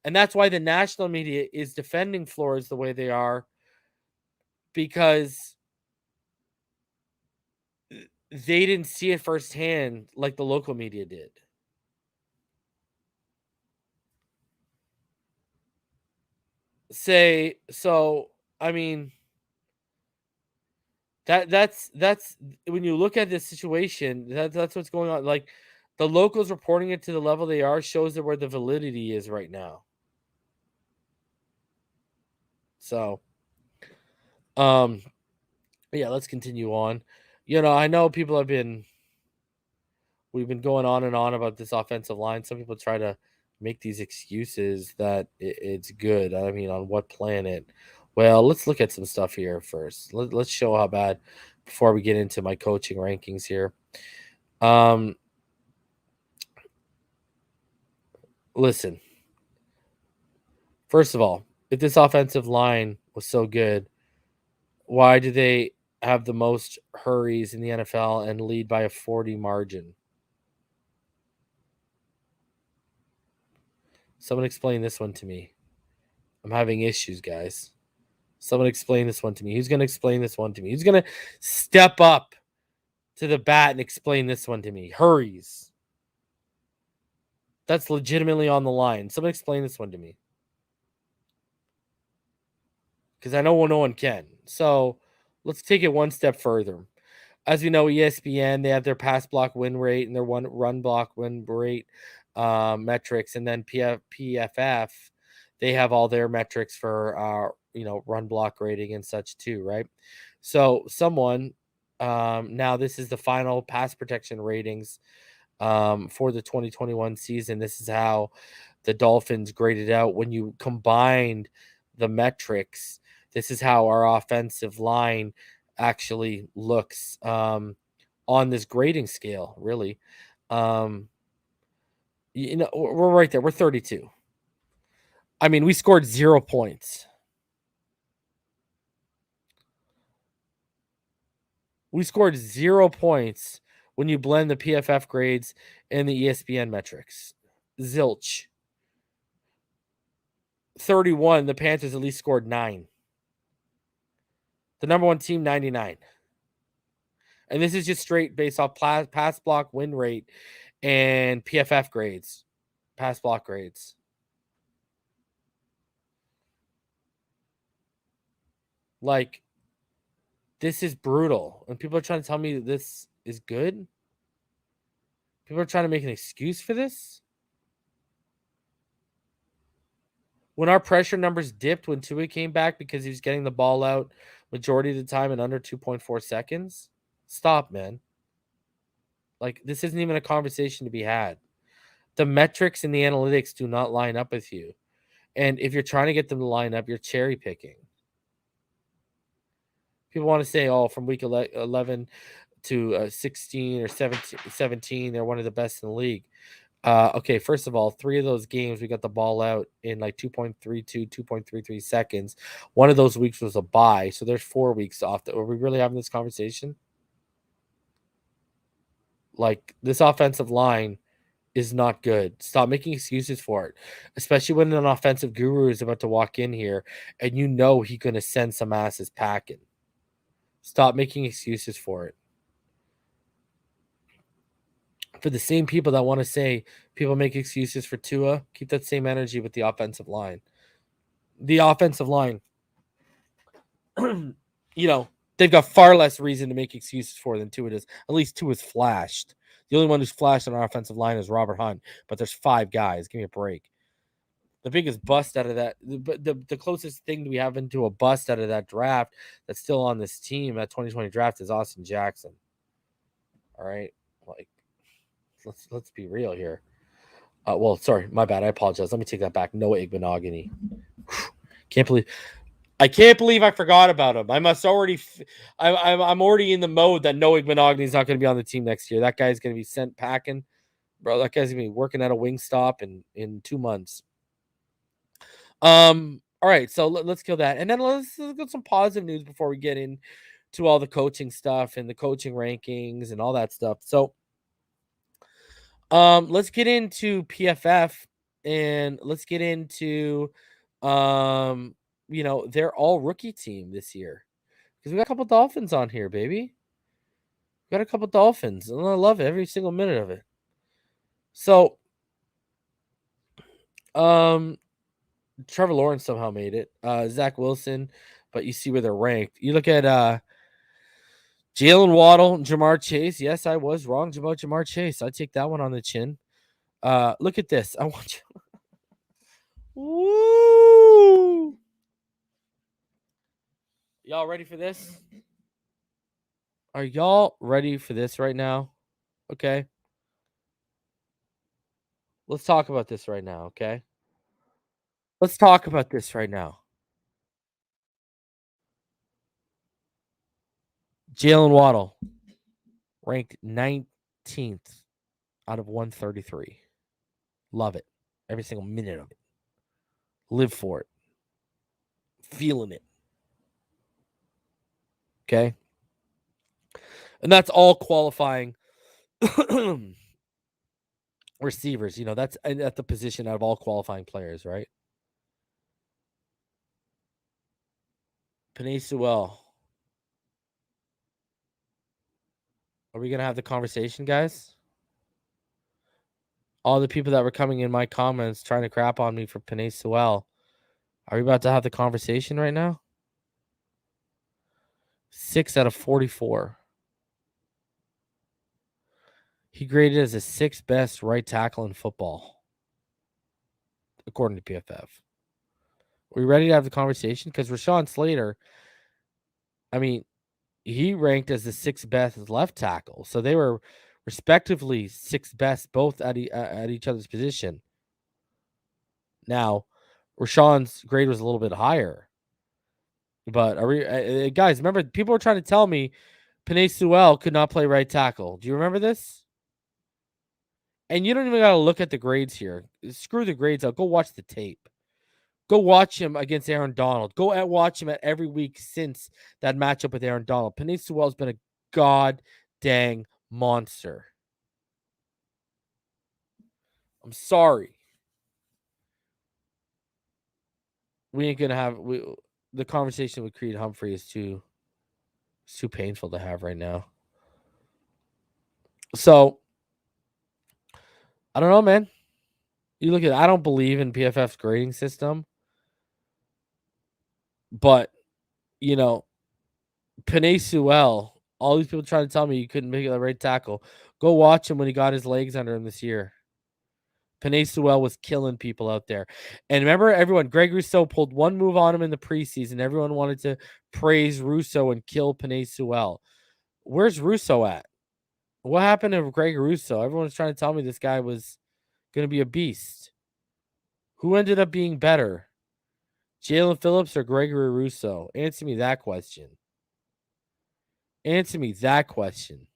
And that's why the national media is defending Flores the way they are, because they didn't see it firsthand like the local media did. I mean, that's when you look at this situation, that's what's going on. Like, the locals reporting it to the level they are shows that where the validity is right now. So, yeah, let's continue on. I know we've been going on and on about this offensive line. Some people try to make these excuses that it's good. I mean, on what planet? Well, let's look at some stuff here first. Let's show how bad before we get into my coaching rankings here. Listen. First of all, if this offensive line was so good, why do they have the most hurries in the NFL and lead by a 40 margin? Someone explain this one to me. I'm having issues, guys. Someone explain this one to me. Who's going to explain this one to me? Who's going to step up to the bat and explain this one to me? Hurries. That's legitimately on the line. Someone explain this one to me. Because I know no one can. So let's take it one step further. As we know, ESPN, they have their pass block win rate and their run block win rate metrics, and then PFF, they have all their metrics for run block rating and such too, right? So now this is the final pass protection ratings for the 2021 season. This is how the Dolphins graded out when you combined the metrics. This is how our offensive line actually looks on this grading scale, really. We're right there. We're 32. I mean, we scored 0 points. We scored 0 points when you blend the PFF grades and the ESPN metrics. Zilch. 31, the Panthers at least scored 9. The number one team, 99. And this is just straight based off pass block win rate and PFF grades, pass block grades. Like, this is brutal. And people are trying to tell me that this is good. People are trying to make an excuse for this. When our pressure numbers dipped when Tua came back because he was getting the ball out majority of the time in under 2.4 seconds. Stop, man. Like, this isn't even a conversation to be had. The metrics and the analytics do not line up with you. And if you're trying to get them to line up, you're cherry picking. People want to say, oh, from week 11 to 16 or 17, they're one of the best in the league. Okay, first of all, 3 of those games, we got the ball out in like 2.32, 2.33 seconds. One of those weeks was a bye. So there's 4 weeks off. Are we really having this conversation? Like, this offensive line is not good. Stop making excuses for it, especially when an offensive guru is about to walk in here and he's going to send some asses packing. Stop making excuses for it. For the same people that want to say people make excuses for Tua, keep that same energy with the offensive line. The offensive line, they've got far less reason to make excuses for than Tua does. At least Tua's flashed. The only one who's flashed on our offensive line is Robert Hunt, but there's 5 guys. Give me a break. The biggest bust out of that, the closest thing we have into a bust out of that draft that's still on this team, that 2020 draft, is Austin Jackson. All right, like, let's be real here. Well, sorry, my bad. I apologize. Let me take that back. Noah Igbenogany. I can't believe I forgot about him. I'm already in the mode that Noah Igbenogany is not going to be on the team next year. That guy's going to be sent packing, bro. That guy's going to be working at a Wingstop in 2 months. All right, so let's kill that, and then let's get some positive news before we get in to all the coaching stuff and the coaching rankings and all that stuff. So let's get into PFF and let's get into they're all rookie team this year. Because we got a couple Dolphins on here, baby. We got a couple Dolphins, and I love every single minute of it. So Trevor Lawrence somehow made it. Zach Wilson, but you see where they're ranked. You look at Jaylen, Waddle, Jamar Chase. Yes, I was wrong about Jamar Chase. I take that one on the chin. Look at this. I want you. Woo! Y'all ready for this? Are y'all ready for this right now? Okay. Let's talk about this right now, okay? Let's talk about this right now. Jaylen Waddle, ranked 19th out of 133. Love it. Every single minute of it. Live for it. Feeling it. Okay? And that's all qualifying receivers. That's at the position out of all qualifying players, right? Penei Sewell. Are we going to have the conversation, guys? All the people that were coming in my comments trying to crap on me for Penei Sewell. Are we about to have the conversation right now? 6 out of 44. He graded as the 6th best right tackle in football, according to PFF. Are we ready to have the conversation? Because Rashawn Slater, I mean, he ranked as the 6th best left tackle. So they were respectively 6th best both at each other's position. Now, Rashawn's grade was a little bit higher. But are we guys, remember, people were trying to tell me Penei Sewell could not play right tackle. Do you remember this? And you don't even got to look at the grades here. Screw the grades out. Go watch the tape. Go watch him against Aaron Donald. Go watch him at every week since that matchup with Aaron Donald. Penei Sewell's been a god dang monster. I'm sorry. We ain't gonna have the conversation with Creed Humphrey is too painful to have right now. So I don't know, man. You look at I don't believe in PFF's grading system, but Penei Sewell, all these people trying to tell me you couldn't make it the right tackle. Go watch him when he got his legs under him this year. Penei Sewell was killing people out there. And remember, everyone, Greg Rousseau pulled one move on him in the preseason. Everyone wanted to praise Rousseau and kill Penei Sewell. Where's Rousseau at? What happened to Greg Rousseau? Everyone's trying to tell me this guy was going to be a beast. Who ended up being better? Jalen Phillips or Gregory Rousseau? Answer me that question. Answer me that question.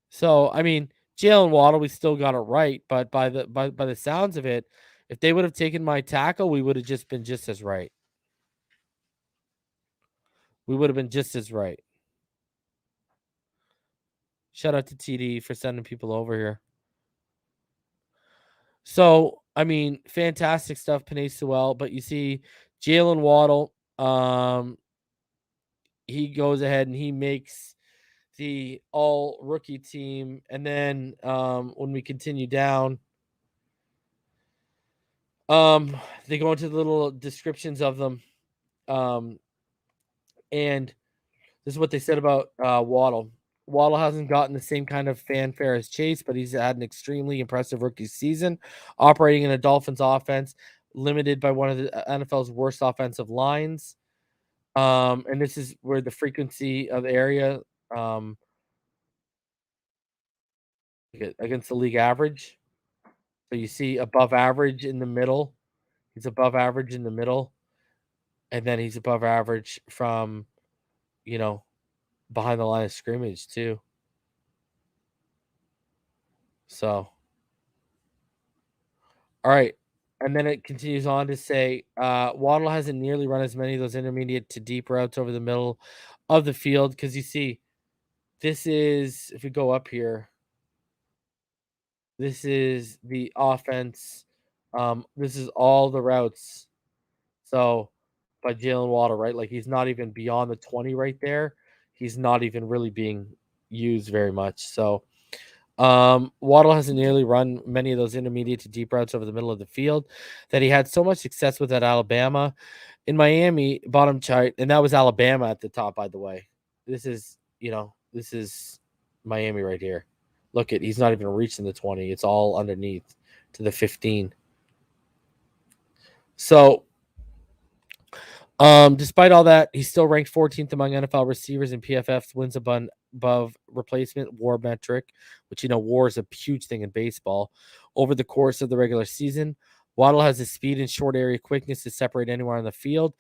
So, I mean, Jaylen Waddle, we still got it right, but by the sounds of it, if they would have taken my tackle, we would have just been just as right. We would have been just as right. Shout out to TD for sending people over here. So, I mean, fantastic stuff, Penei Sewell. But you see, Jaylen Waddle, he goes ahead and he makes the all rookie team. And then when we continue down, they go into the little descriptions of them. And this is what they said about Waddle. Waddle hasn't gotten the same kind of fanfare as Chase, but he's had an extremely impressive rookie season, operating in a Dolphins offense limited by one of the NFL's worst offensive lines. And this is where the frequency of area against the league average. So you see above average in the middle. He's above average in the middle. And then he's above average from, behind the line of scrimmage too. So, all right. And then it continues on to say, Waddle hasn't nearly run as many of those intermediate to deep routes over the middle of the field. Because you see, this is, if we go up here, this is the offense. This is all the routes. So by Jaylen Waddle, right? Like he's not even beyond the 20 right there. He's not even really being used very much. So Waddle hasn't nearly run many of those intermediate to deep routes over the middle of the field that he had so much success with at Alabama. In Miami, bottom chart, and that was Alabama at the top, by the way. This is, this is Miami right here. Look at, he's not even reaching the 20. It's all underneath to the 15. So, despite all that, he's still ranked 14th among NFL receivers in PFF's wins above replacement WAR metric, which WAR is a huge thing in baseball. Over the course of the regular season, Waddle has the speed and short area quickness to separate anywhere on the field,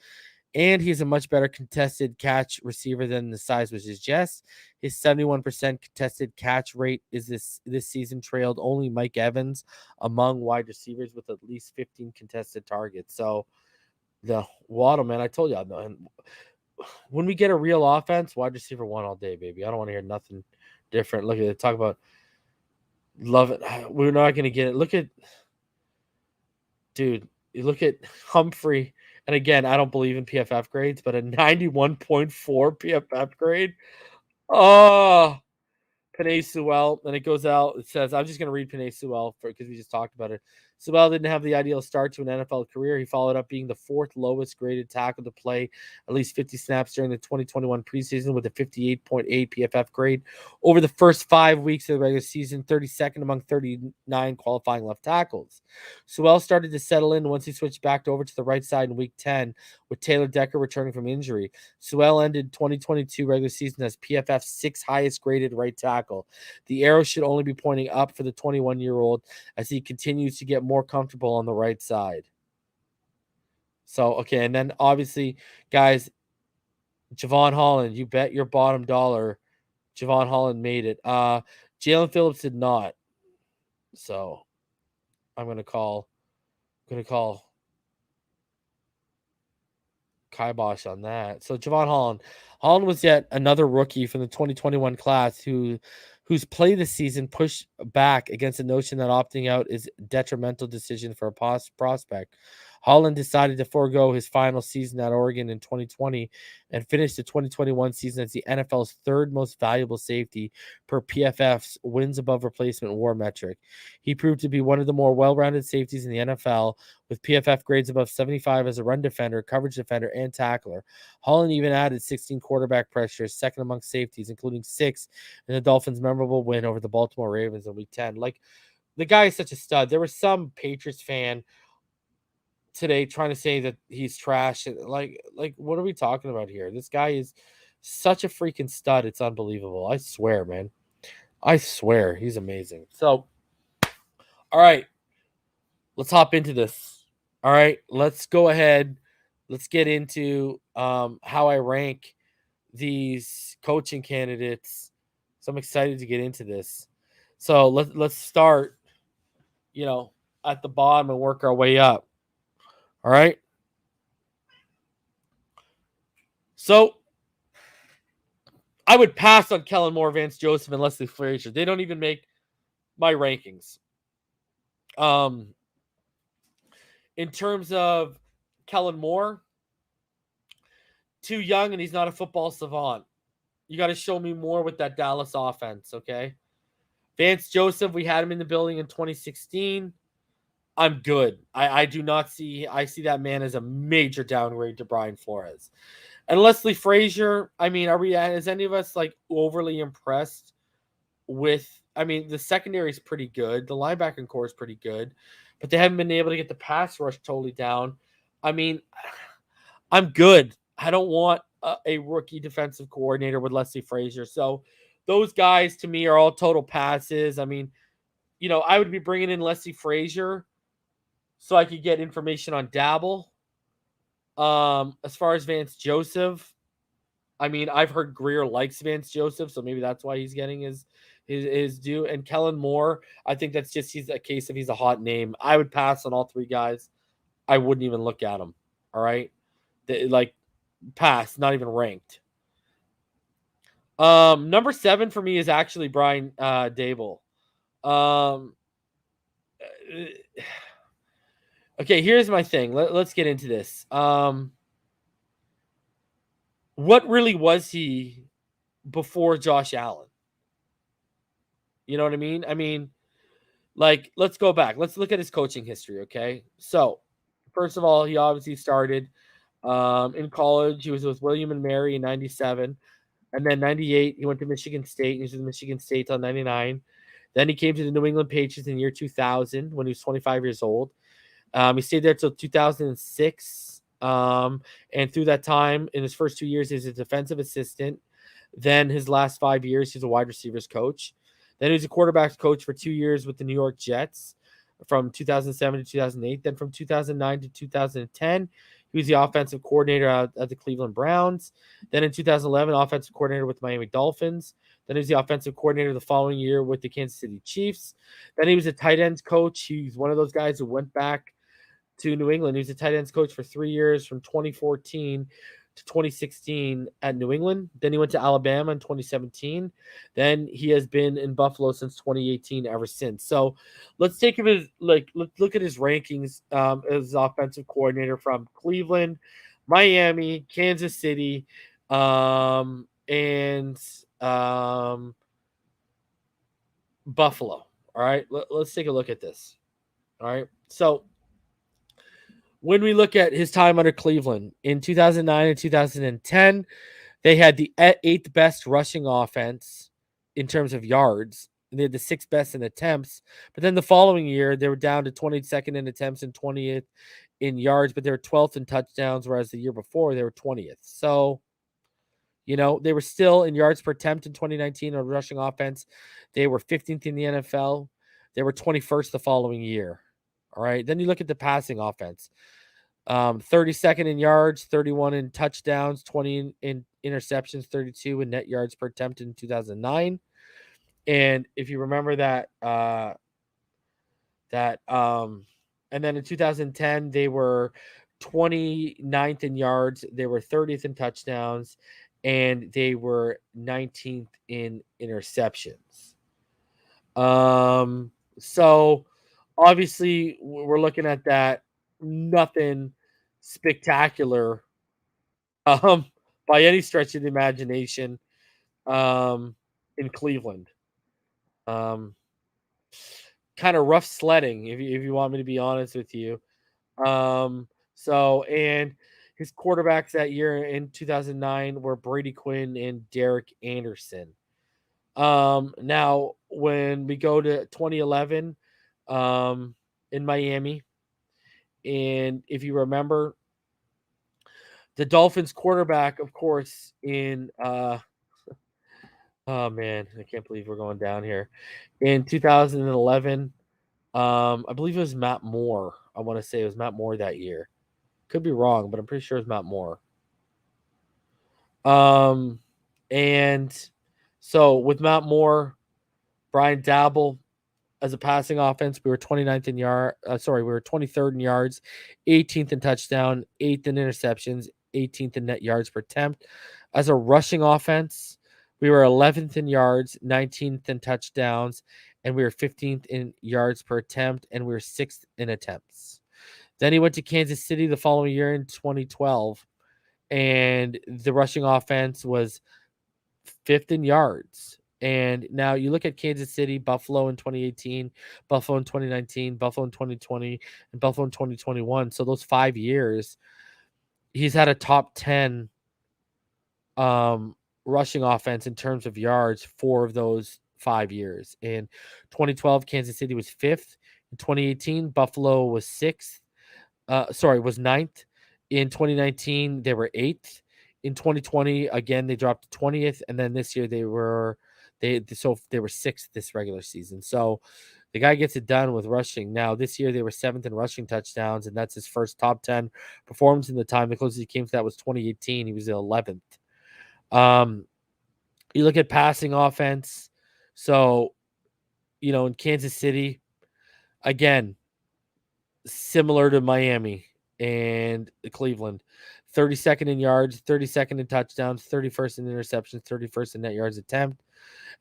and he's a much better contested catch receiver than the size would suggest. His 71% contested catch rate is this season trailed only Mike Evans among wide receivers with at least 15 contested targets. So the Waddle, man, I told you, when we get a real offense, wide receiver 1 all day, baby. I don't want to hear nothing different. Look at it. Talk about love it. We're not going to get it. Look at, dude, you look at Humphrey. And again, I don't believe in PFF grades, but a 91.4 PFF grade. Oh, Penei Sewell, and it goes out. It says, I'm just going to read Penei Sewell because we just talked about it. Sewell didn't have the ideal start to an NFL career. He followed up being the 4th lowest graded tackle to play at least 50 snaps during the 2021 preseason with a 58.8 PFF grade. Over the first 5 weeks of the regular season, 32nd among 39 qualifying left tackles. Sewell started to settle in once he switched back over to the right side in week 10 with Taylor Decker returning from injury. Sewell ended 2022 regular season as PFF's 6th highest graded right tackle. The arrow should only be pointing up for the 21-year-old as he continues to get more comfortable on the right side. So, okay, and then obviously, guys, Jevon Holland, you bet your bottom dollar Jevon Holland made it. Jalen Phillips did not. So, I'm going to call kibosh on that. So Jevon Holland was yet another rookie from the 2021 class whose play this season pushed back against the notion that opting out is a detrimental decision for a prospect. Holland decided to forego his final season at Oregon in 2020 and finished the 2021 season as the NFL's 3rd most valuable safety per PFF's wins above replacement WAR metric. He proved to be one of the more well-rounded safeties in the NFL, with PFF grades above 75 as a run defender, coverage defender, and tackler. Holland even added 16 quarterback pressures, 2nd among safeties, including 6 in the Dolphins' memorable win over the Baltimore Ravens in Week 10. Like, the guy is such a stud. There was some Patriots fan today trying to say that he's trash. Like, what are we talking about here? This guy is such a freaking stud. It's unbelievable. I swear, man. I swear. He's amazing. So, all right. Let's hop into this. All right. Let's go ahead. Let's get into how I rank these coaching candidates. So I'm excited to get into this. So let's start, at the bottom and work our way up. All right. So I would pass on Kellen Moore, Vance Joseph, and Leslie Frazier. They don't even make my rankings. In terms of Kellen Moore, too young, and he's not a football savant. You got to show me more with that Dallas offense, okay? Vance Joseph, we had him in the building in 2016. I'm good. I do not see – I see that man as a major downgrade to Brian Flores. And Leslie Frazier, I mean, is any of us, like, overly impressed with – I mean, the secondary is pretty good. The linebacking core is pretty good. But they haven't been able to get the pass rush totally down. I mean, I'm good. I don't want a rookie defensive coordinator with Leslie Frazier. So those guys, to me, are all total passes. I mean, I would be bringing in Leslie Frazier so I could get information on Dabble. As far as Vance Joseph, I mean, I've heard Greer likes Vance Joseph, so maybe that's why he's getting his due. And Kellen Moore, I think that's just he's a case of he's a hot name. I would pass on all three guys. I wouldn't even look at them. All right, like pass, not even ranked. Number 7 for me is actually Brian Dable. Um, okay, here's my thing. Let's get into this. What really was he before Josh Allen? You know what I mean? I mean, like, let's go back. Let's look at his coaching history, okay? So, first of all, he obviously started in college. He was with William and Mary in 97. And then 98, he went to Michigan State. He was with Michigan State till 99. Then he came to the New England Patriots in the year 2000 when he was 25 years old. He stayed there till 2006. And through that time, in his first 2 years, he was a defensive assistant. Then his last 5 years, he's a wide receivers coach. Then he was a quarterbacks coach for 2 years with the New York Jets from 2007 to 2008. Then from 2009 to 2010, he was the offensive coordinator at the Cleveland Browns. Then in 2011, offensive coordinator with the Miami Dolphins. Then he was the offensive coordinator the following year with the Kansas City Chiefs. Then he was a tight ends coach. He's one of those guys who went back to New England. He was a tight ends coach for 3 years from 2014 to 2016 at New England. Then he went to Alabama in 2017. Then he has been in Buffalo since 2018 ever since. So let's take him as let's look at his rankings as offensive coordinator from Cleveland, Miami, Kansas City, and Buffalo. All right, let's take a look at this. All right, so when we look at his time under Cleveland in 2009 and 2010, they had the 8th best rushing offense in terms of yards. They had the 6th best in attempts. But then the following year, they were down to 22nd in attempts and 20th in yards, but they were 12th in touchdowns, whereas the year before they were 20th. So, they were still in yards per attempt in 2019 on rushing offense. They were 15th in the NFL. They were 21st the following year. All right. Then you look at the passing offense. 32nd in yards, 31 in touchdowns, 20 in interceptions, 32 in net yards per attempt in 2009. And if you remember that, and then in 2010, they were 29th in yards, they were 30th in touchdowns, and they were 19th in interceptions. So obviously we're looking at that. Nothing spectacular by any stretch of the imagination in Cleveland. Kind of rough sledding, if you want me to be honest with you. And his quarterbacks that year in 2009 were Brady Quinn and Derek Anderson. Now when we go to 2011 in Miami, and if you remember, the Dolphins quarterback, of course, in oh man, I can't believe we're going down here. In 2011, I believe it was Matt Moore. I want to say it was Matt Moore that year. Could be wrong, but I'm pretty sure it's Matt Moore. And so with Matt Moore, Brian Dabble as a passing offense, we were 29th in we were 23rd in yards, 18th in touchdown, 8th in interceptions, 18th in net yards per attempt. As a rushing offense, we were 11th in yards, 19th in touchdowns, and we were 15th in yards per attempt, and we were 6th in attempts. Then he went to Kansas City the following year in 2012, and the rushing offense was 5th in yards. And now you look at Kansas City, Buffalo in 2018, Buffalo in 2019, Buffalo in 2020, and Buffalo in 2021. So those 5 years, he's had a top 10 rushing offense in terms of yards 4 of those 5 years. In 2012, Kansas City was 5th. In 2018, Buffalo was 6th. Was 9th. In 2019, they were 8th. In 2020, again, they dropped to 20th. And then this year they were 6th this regular season. So the guy gets it done with rushing. Now, this year they were 7th in rushing touchdowns, and that's his first top 10 performance in the time. The closest he came to that was 2018. He was 11th. You look at passing offense. So, in Kansas City, again, similar to Miami and Cleveland, 32nd in yards, 32nd in touchdowns, 31st in interceptions, 31st in net yards attempt.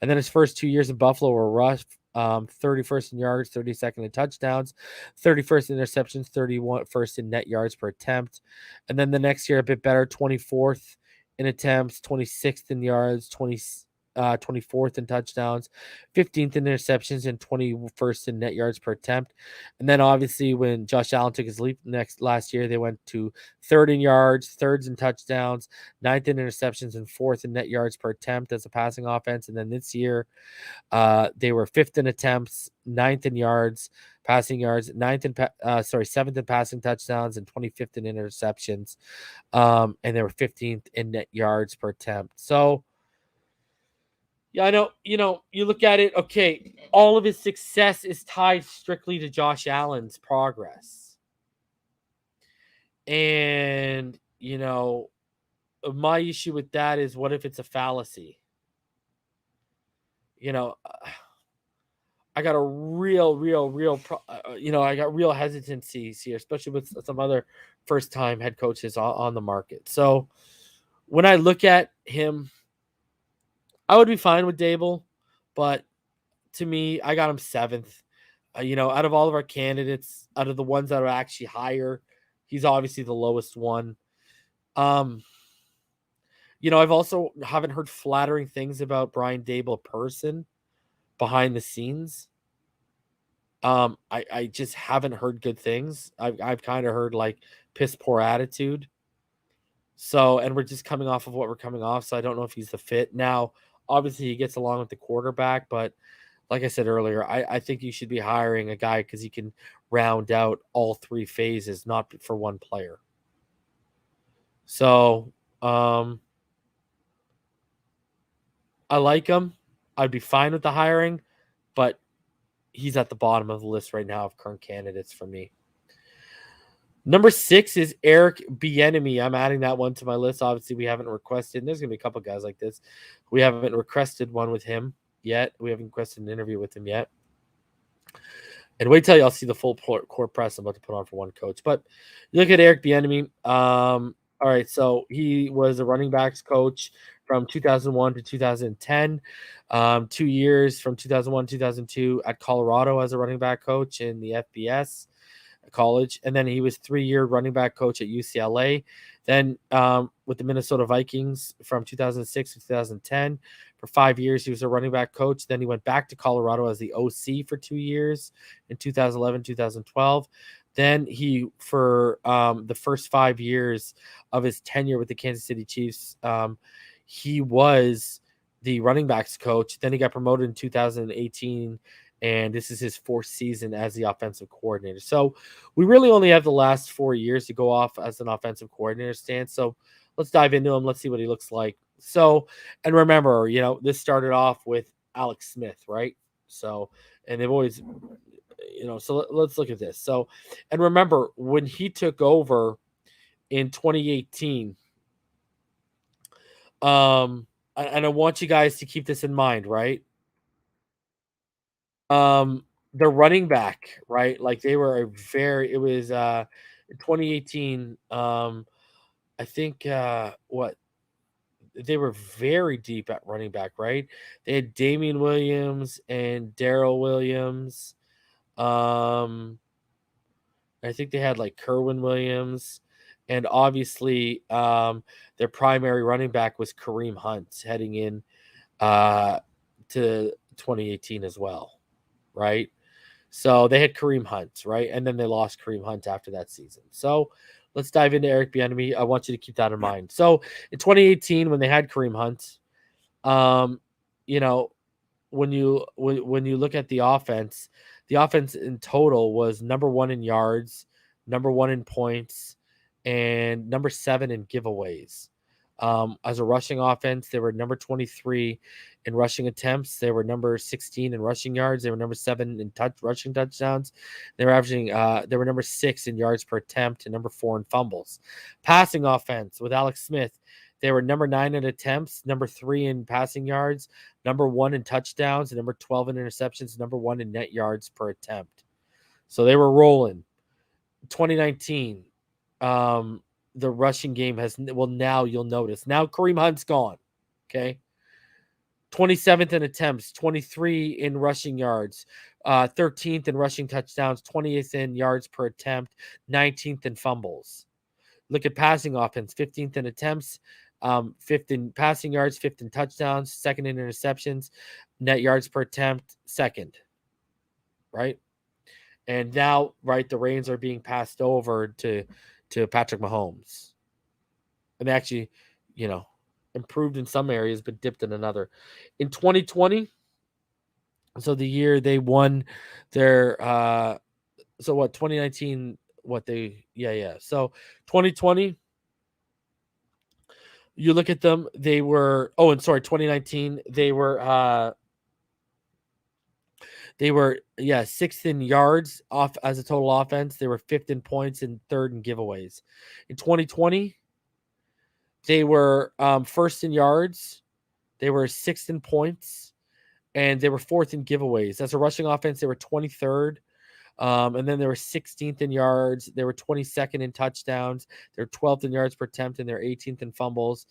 And then his first 2 years in Buffalo were rough. 31st in yards, 32nd in touchdowns, 31st in interceptions, 31st in net yards per attempt. And then the next year, a bit better, 24th in attempts, 26th in yards, 24th in touchdowns, 15th in interceptions, and 21st in net yards per attempt. And then obviously when Josh Allen took his leap last year, they went to third in yards, thirds in touchdowns, ninth in interceptions, and fourth in net yards per attempt as a passing offense. And then this year, they were fifth in attempts, ninth in yards, passing yards, seventh in passing touchdowns, and 25th in interceptions. And they were 15th in net yards per attempt. So, yeah, I know, you look at it, okay, all of his success is tied strictly to Josh Allen's progress. And, my issue with that is, what if it's a fallacy? I got a real, I got real hesitancies here, especially with some other first-time head coaches on the market. So when I look at him, I would be fine with Dable, but to me, I got him 7th. Out of all of our candidates, out of the ones that are actually higher, he's obviously the lowest one. I've also haven't heard flattering things about Brian Dable person behind the scenes. I just haven't heard good things. I've kind of heard like piss poor attitude. So, and we're just coming off of what we're coming off. So I don't know if he's the fit. Now, obviously he gets along with the quarterback, but like I said earlier, I think you should be hiring a guy because he can round out all 3 phases, not for one player. So, I like him. I'd be fine with the hiring, but he's at the bottom of the list right now of current candidates for me. Number 6 is Eric Bieniemy. I'm adding that one to my list. Obviously, we haven't requested. And there's going to be a couple guys like this. We haven't requested one with him yet. We haven't requested an interview with him yet. And wait till y'all see the full court press I'm about to put on for one coach. But you look at Eric Bieniemy. All right, so he was a running backs coach from 2001 to 2010. 2 years from 2001 to 2002 at Colorado as a running back coach in the FBS college. And then he was 3-year running back coach at UCLA. Then with the Minnesota Vikings from 2006 to 2010. For 5 years, he was a running back coach. Then he went back to Colorado as the OC for 2 years in 2011, 2012. Then he, for the first 5 years of his tenure with the Kansas City Chiefs, he was the running backs coach. Then he got promoted in 2018, and this is his 4th season as the offensive coordinator. So we really only have the last 4 years to go off as an offensive coordinator stance. So let's dive into him. Let's see what he looks like. So, and remember, this started off with Alex Smith, right? So, and they've always, so let's look at this. So, and remember when he took over in 2018, and I want you guys to keep this in mind, right? The running back, right? Like they were it was in 2018, I think they were very deep at running back, right? They had Damian Williams and Darrell Williams. I think they had like Kerwin Williams, and obviously their primary running back was Kareem Hunt heading in to 2018 as well, right? So they had Kareem Hunt, right? And then they lost Kareem Hunt after that season. So let's dive into Eric Bieniemy. I want you to keep that in mind. So in 2018, when they had Kareem Hunt, when you look at the offense in total was number 1 in yards, number 1 in points, and number 7 in giveaways. As a rushing offense, they were number 23 in rushing attempts. They were number 16 in rushing yards. They were number 7 in rushing touchdowns. They were averaging. They were number 6 in yards per attempt and number 4 in fumbles. Passing offense with Alex Smith, They were number 9 in attempts, number 3 in passing yards, number 1 in touchdowns, and number 12 in interceptions, number 1 in net yards per attempt. So they were rolling. 2019, the rushing game has, well, now you'll notice. Now Kareem Hunt's gone. Okay. 27th in attempts, 23 in rushing yards, 13th in rushing touchdowns, 20th in yards per attempt, 19th in fumbles. Look at passing offense, 15th in attempts, 5th in passing yards, 5th in touchdowns, 2nd in interceptions, net yards per attempt, 2nd. Right? And now, right, the reins are being passed over to Patrick Mahomes. And they actually, improved in some areas, but dipped in another. In 2020, so the year they won their 2019, So 2020, you look at them, they were 2019, they were 6th in yards off as a total offense. They were 5th in points and 3rd in giveaways. In 2020, they were 1st in yards. They were 6th in points, and they were 4th in giveaways. As a rushing offense, they were 23rd. And then they were 16th in yards. They were 22nd in touchdowns. They're 12th in yards per attempt, and they're 18th in fumbles.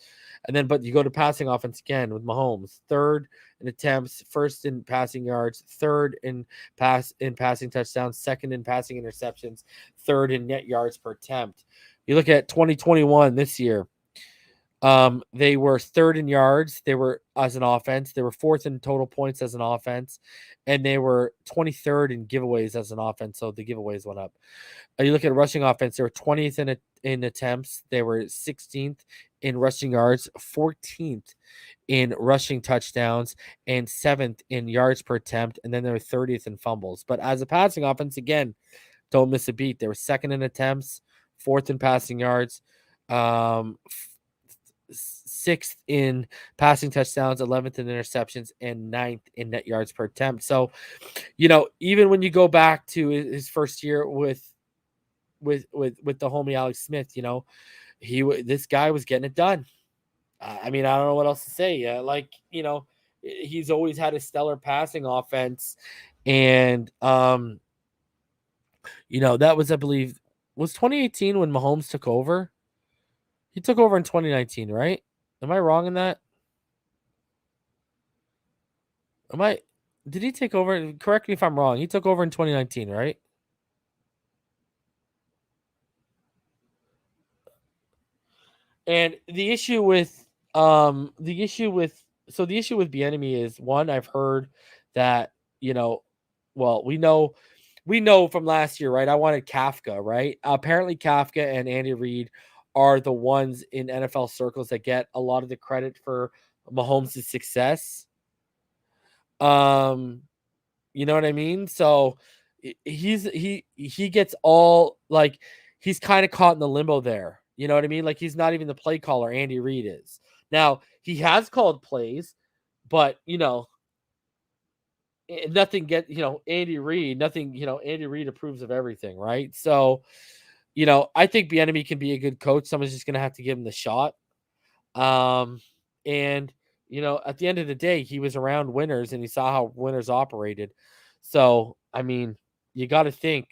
And then, but you go to passing offense again with Mahomes, 3rd in attempts, 1st in passing yards, 3rd in passing touchdowns, 2nd in passing interceptions, 3rd in net yards per attempt. You look at 2021 this year. They were 3rd in yards. They were as an offense. They were 4th in total points as an offense, and they were 23rd in giveaways as an offense. So the giveaways went up. You look at rushing offense. They were 20th in attempts. They were 16th in rushing yards, 14th in rushing touchdowns, and 7th in yards per attempt. And then they were 30th in fumbles. But as a passing offense, again, don't miss a beat. They were 2nd in attempts, 4th in passing yards, 6th in passing touchdowns, 11th in interceptions, and 9th in net yards per attempt. So, even when you go back to his first year with the homie Alex Smith, this guy was getting it done. I don't know what else to say. He's always had a stellar passing offense, and that was, I believe, was 2018 when Mahomes took over. He took over in 2019, right? Am I wrong in that? Did he take over? Correct me if I'm wrong. He took over in 2019, right? And the issue with Bieniemy is, one, I've heard that, we know from last year, right? I wanted Kafka, right? Apparently Kafka and Andy Reid are the ones in NFL circles that get a lot of the credit for Mahomes' success. You know what I mean? So he gets all, like, he's kind of caught in the limbo there. You know what I mean? Like, he's not even the play caller. Andy Reid is. Now, he has called plays, but nothing Andy Reid approves of everything, right? So, I think Bieniemy can be a good coach. Someone's just going to have to give him the shot. And at the end of the day, he was around winners and he saw how winners operated. So, you got to think,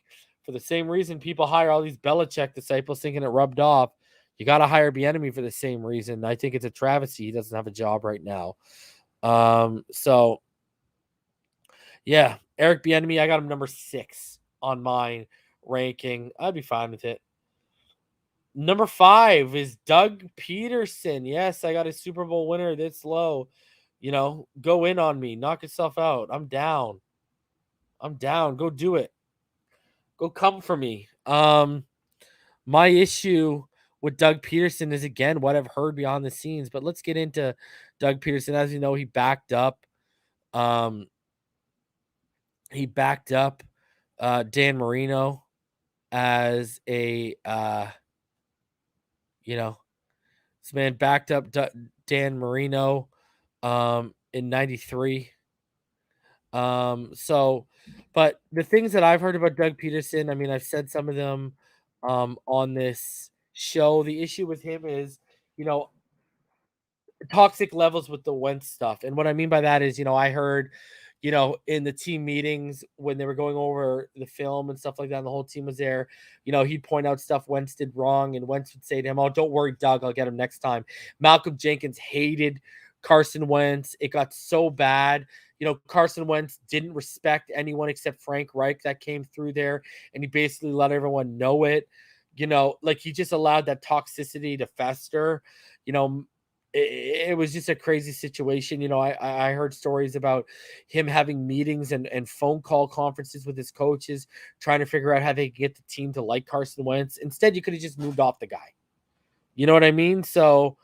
for the same reason people hire all these Belichick disciples thinking it rubbed off, you got to hire Bieniemy for the same reason. I think it's a travesty he doesn't have a job right now. So, yeah, Eric Bieniemy, I got him number 6 on my ranking. I'd be fine with it. Number 5 is Doug Peterson. Yes, I got a Super Bowl winner this low. Go in on me. Knock yourself out. I'm down. Go do it. Go come for me. My issue with Doug Peterson is, again, what I've heard behind the scenes. But let's get into Doug Peterson. As you know, he backed up. Dan Marino as a this man backed up Dan Marino in 93. But the things that I've heard about Doug Peterson, I've said some of them on this show. The issue with him is, toxic levels with the Wentz stuff. And what I mean by that is, I heard, in the team meetings when they were going over the film and stuff like that, and the whole team was there, he'd point out stuff Wentz did wrong, and Wentz would say to him, "Oh, don't worry, Doug, I'll get him next time." Malcolm Jenkins hated Carson Wentz. It got so bad. Carson Wentz didn't respect anyone except Frank Reich that came through there, and he basically let everyone know it. Like he just allowed that toxicity to fester. It was just a crazy situation. I heard stories about him having meetings and phone call conferences with his coaches, trying to figure out how they could get the team to like Carson Wentz. Instead, you could have just moved off the guy. You know what I mean? So,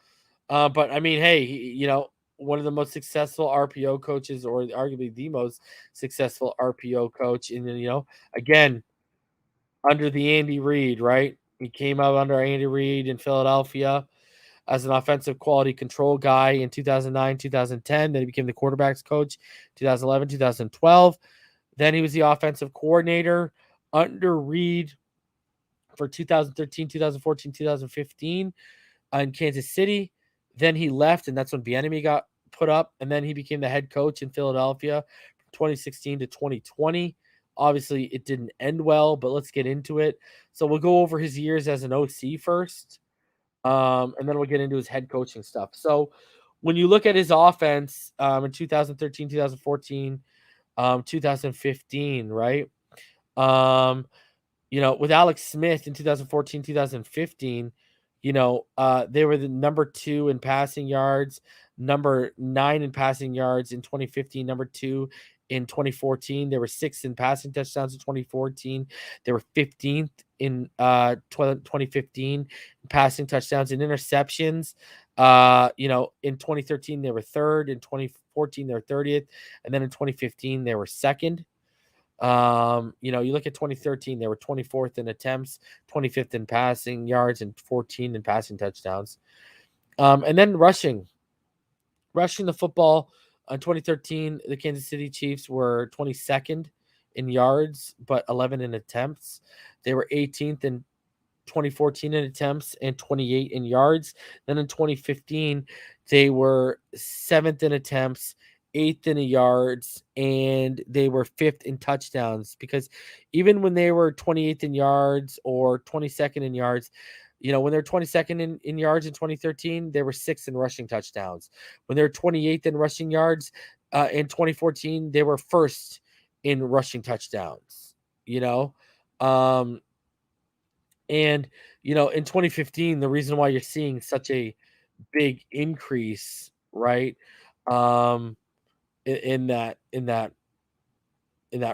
but I mean, hey, one of the most successful RPO coaches, or arguably the most successful RPO coach, and again, under the Andy Reid, right? He came out under Andy Reid in Philadelphia as an offensive quality control guy in 2009, 2010. Then he became the quarterback's coach 2011, 2012. Then he was the offensive coordinator under Reid for 2013, 2014, 2015 in Kansas City. Then he left, and that's when Bieniemy got put up. And then he became the head coach in Philadelphia from 2016 to 2020. Obviously, it didn't end well, but let's get into it. So we'll go over his years as an OC first. And then we'll get into his head coaching stuff. So when you look at his offense in 2013, 2014, 2015, right? With Alex Smith in 2014, 2015, they were the number 2 in passing yards, number 9 in passing yards in 2015, number 2 in 2014. They were 6th in passing touchdowns in 2014. They were 15th in 2015 passing touchdowns and interceptions. In 2013 they were 3rd, in 2014 they were 30th, and then in 2015 they were 2nd. You look at 2013, they were 24th in attempts, 25th in passing yards, and 14th in passing touchdowns. And then rushing the football. In 2013, the Kansas City Chiefs were 22nd in yards, but 11 in attempts. They were 18th in 2014 in attempts and 28 in yards. Then in 2015, they were 7th in attempts, 8th in yards, and they were 5th in touchdowns, because even when they were 28th in yards or 22nd in yards, when they're 22nd in yards in 2013, they were 6th in rushing touchdowns. When they're 28th in rushing yards in 2014, they were 1st in rushing touchdowns. And in 2015, the reason why you're seeing such a big increase, right? In that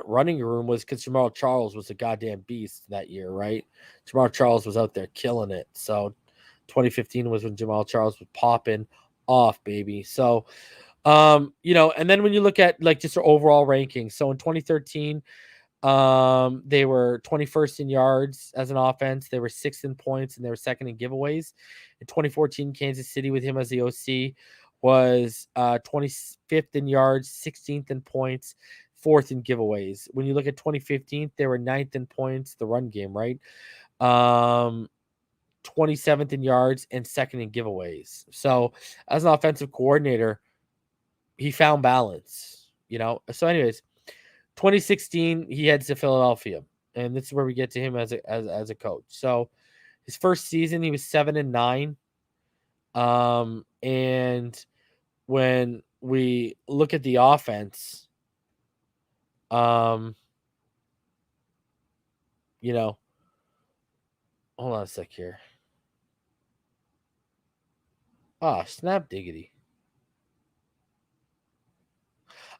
running room was because Jamal Charles was a goddamn beast that year, right? Jamal Charles was out there killing it. So 2015 was when Jamal Charles was popping off, baby. So and then when you look at like just their overall rankings, so in 2013, they were 21st in yards as an offense. They were 6th in points, and they were 2nd in giveaways. In 2014, Kansas City with him as the OC was 25th in yards, 16th in points, 4th in giveaways. When you look at 2015, they were 9th in points, the run game, right? 27th in yards and 2nd in giveaways. So as an offensive coordinator, he found balance, So anyways, 2016, he heads to Philadelphia, and this is where we get to him as a coach. So his first season, he was 7-9. And when we look at the offense, hold on a sec here. Snap diggity.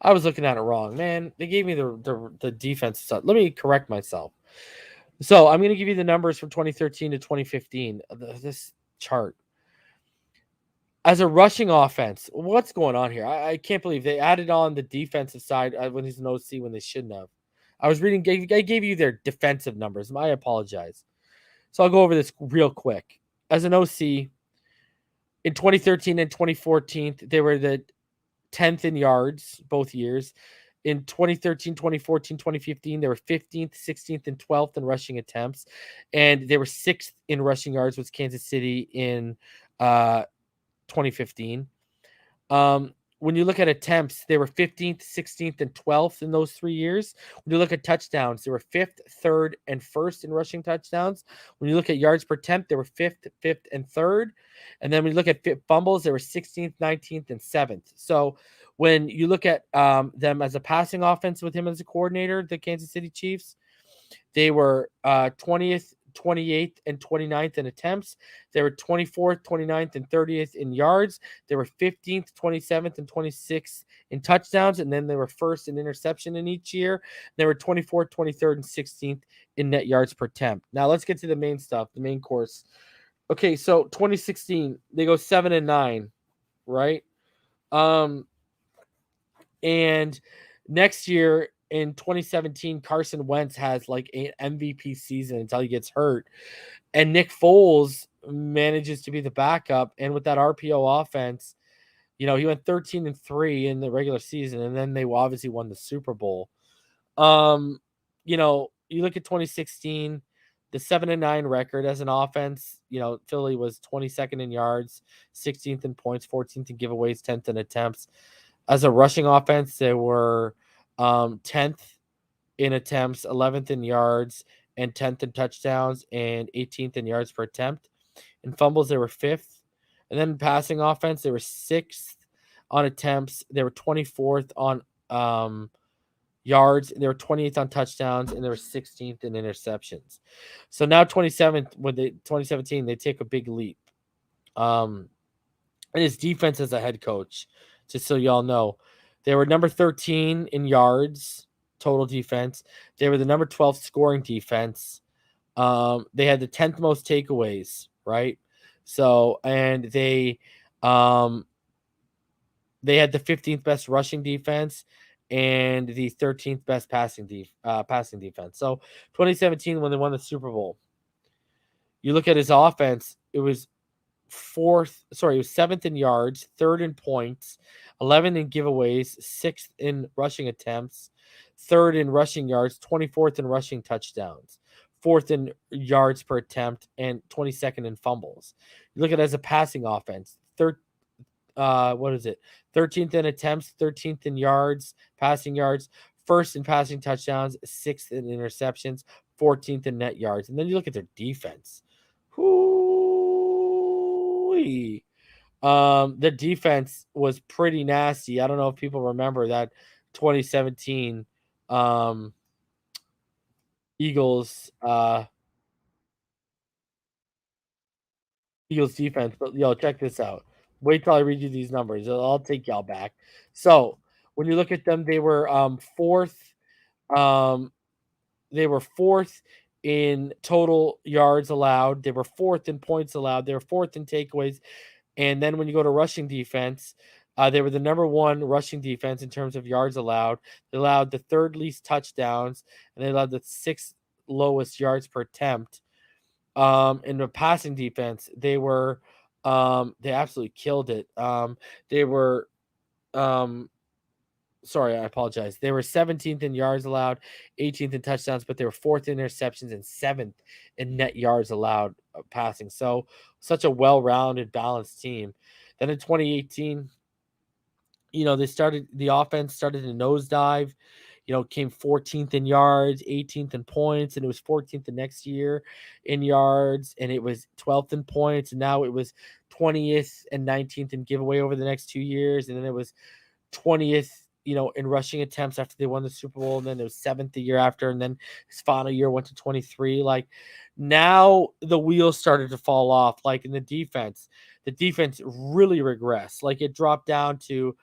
I was looking at it wrong, man. They gave me the defense stuff. Let me correct myself. So I'm going to give you the numbers from 2013 to 2015. This chart. As a rushing offense, what's going on here? I can't believe they added on the defensive side when he's an OC when they shouldn't have. I was reading. I gave you their defensive numbers. I apologize. So I'll go over this real quick. As an OC, in 2013 and 2014, they were the 10th in yards both years. In 2013, 2014, 2015, they were 15th, 16th, and 12th in rushing attempts. And they were 6th in rushing yards with Kansas City in 2015. When you look at attempts, they were 15th, 16th, and 12th in those 3 years. When you look at touchdowns, they were 5th, 3rd, and 1st in rushing touchdowns. When you look at yards per attempt, they were 5th, and 3rd. And then when you look at fumbles, they were 16th, 19th, and 7th. So when you look at them as a passing offense with him as a coordinator, the Kansas City Chiefs, they were 20th, 28th, and 29th in attempts. They were 24th, 29th, and 30th in yards. They were 15th, 27th, and 26th in touchdowns. And then they were first in interception in each year. They were 24th, 23rd, and 16th in net yards per attempt. Now let's get to the main stuff, the main course. Okay, so 2016, they go 7-9, right? And next year in 2017, Carson Wentz has like an MVP season until he gets hurt. And Nick Foles manages to be the backup. And with that RPO offense, he went 13-3 in the regular season. And then they obviously won the Super Bowl. You look at 2016, the 7-9 record as an offense, Philly was 22nd in yards, 16th in points, 14th in giveaways, 10th in attempts. As a rushing offense, they were 10th in attempts, 11th in yards, and 10th in touchdowns, and 18th in yards per attempt. In fumbles, they were 5th. And then passing offense, they were 6th on attempts. They were 24th on yards. They were 28th on touchdowns, and they were 16th in interceptions. So now 2017, they take a big leap. And his defense as a head coach, just so y'all know, they were number 13 in yards total defense. They were the number 12 scoring defense. They had the 10th most takeaways, right? So, and they had the 15th best rushing defense and the 13th best passing defense. So 2017, when they won the Super Bowl, you look at his offense, it was 7th in yards, 3rd in points, 11th in giveaways, 6th in rushing attempts, 3rd in rushing yards, 24th in rushing touchdowns, 4th in yards per attempt, and 22nd in fumbles. You look at it as a passing offense, 13th in attempts, 13th in yards, passing yards, 1st in passing touchdowns, 6th in interceptions, 14th in net yards. And then you look at their defense. Their defense was pretty nasty. I don't know if people remember that 2017 Eagles defense. But check this out. Wait till I read you these numbers. I'll take y'all back. So when you look at them, they were fourth. They were 4th in total yards allowed. They were 4th in points allowed. They were 4th in takeaways. And then when you go to rushing defense, they were the number 1 rushing defense in terms of yards allowed. They allowed the 3rd least touchdowns, and they allowed the 6th lowest yards per attempt. In the passing defense, they were they absolutely killed it. They were sorry, I apologize. They were 17th in yards allowed, 18th in touchdowns, but they were 4th in interceptions and 7th in net yards allowed passing. So such a well-rounded, balanced team. Then in 2018, the offense started to nosedive. Came 14th in yards, 18th in points, and it was 14th the next year in yards, and it was 12th in points, and now it was 20th and 19th in giveaway over the next 2 years, and then it was 20th, in rushing attempts after they won the Super Bowl, and then it was 7th the year after, and then his final year went to 23. Like, now the wheels started to fall off. Like, in the defense really regressed. Like, it dropped down to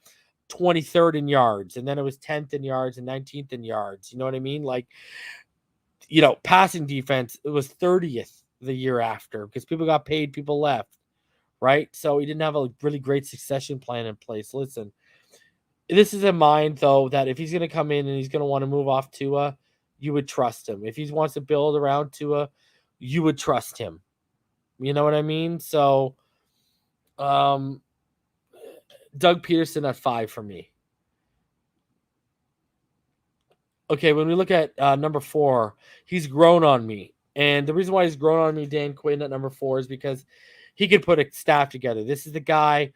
23rd in yards, and then it was 10th in yards and 19th in yards. You know what I mean? Like, passing defense, it was 30th the year after because people got paid, people left, right? So he didn't have a really great succession plan in place. Listen, this is in mind, though, that if he's going to come in and he's going to want to move off Tua, you would trust him. If he wants to build around Tua, you would trust him. You know what I mean? So, Doug Peterson at 5 for me. Okay, when we look at number 4, he's grown on me. And the reason why he's grown on me, Dan Quinn, at number 4 is because he could put a staff together. This is the guy,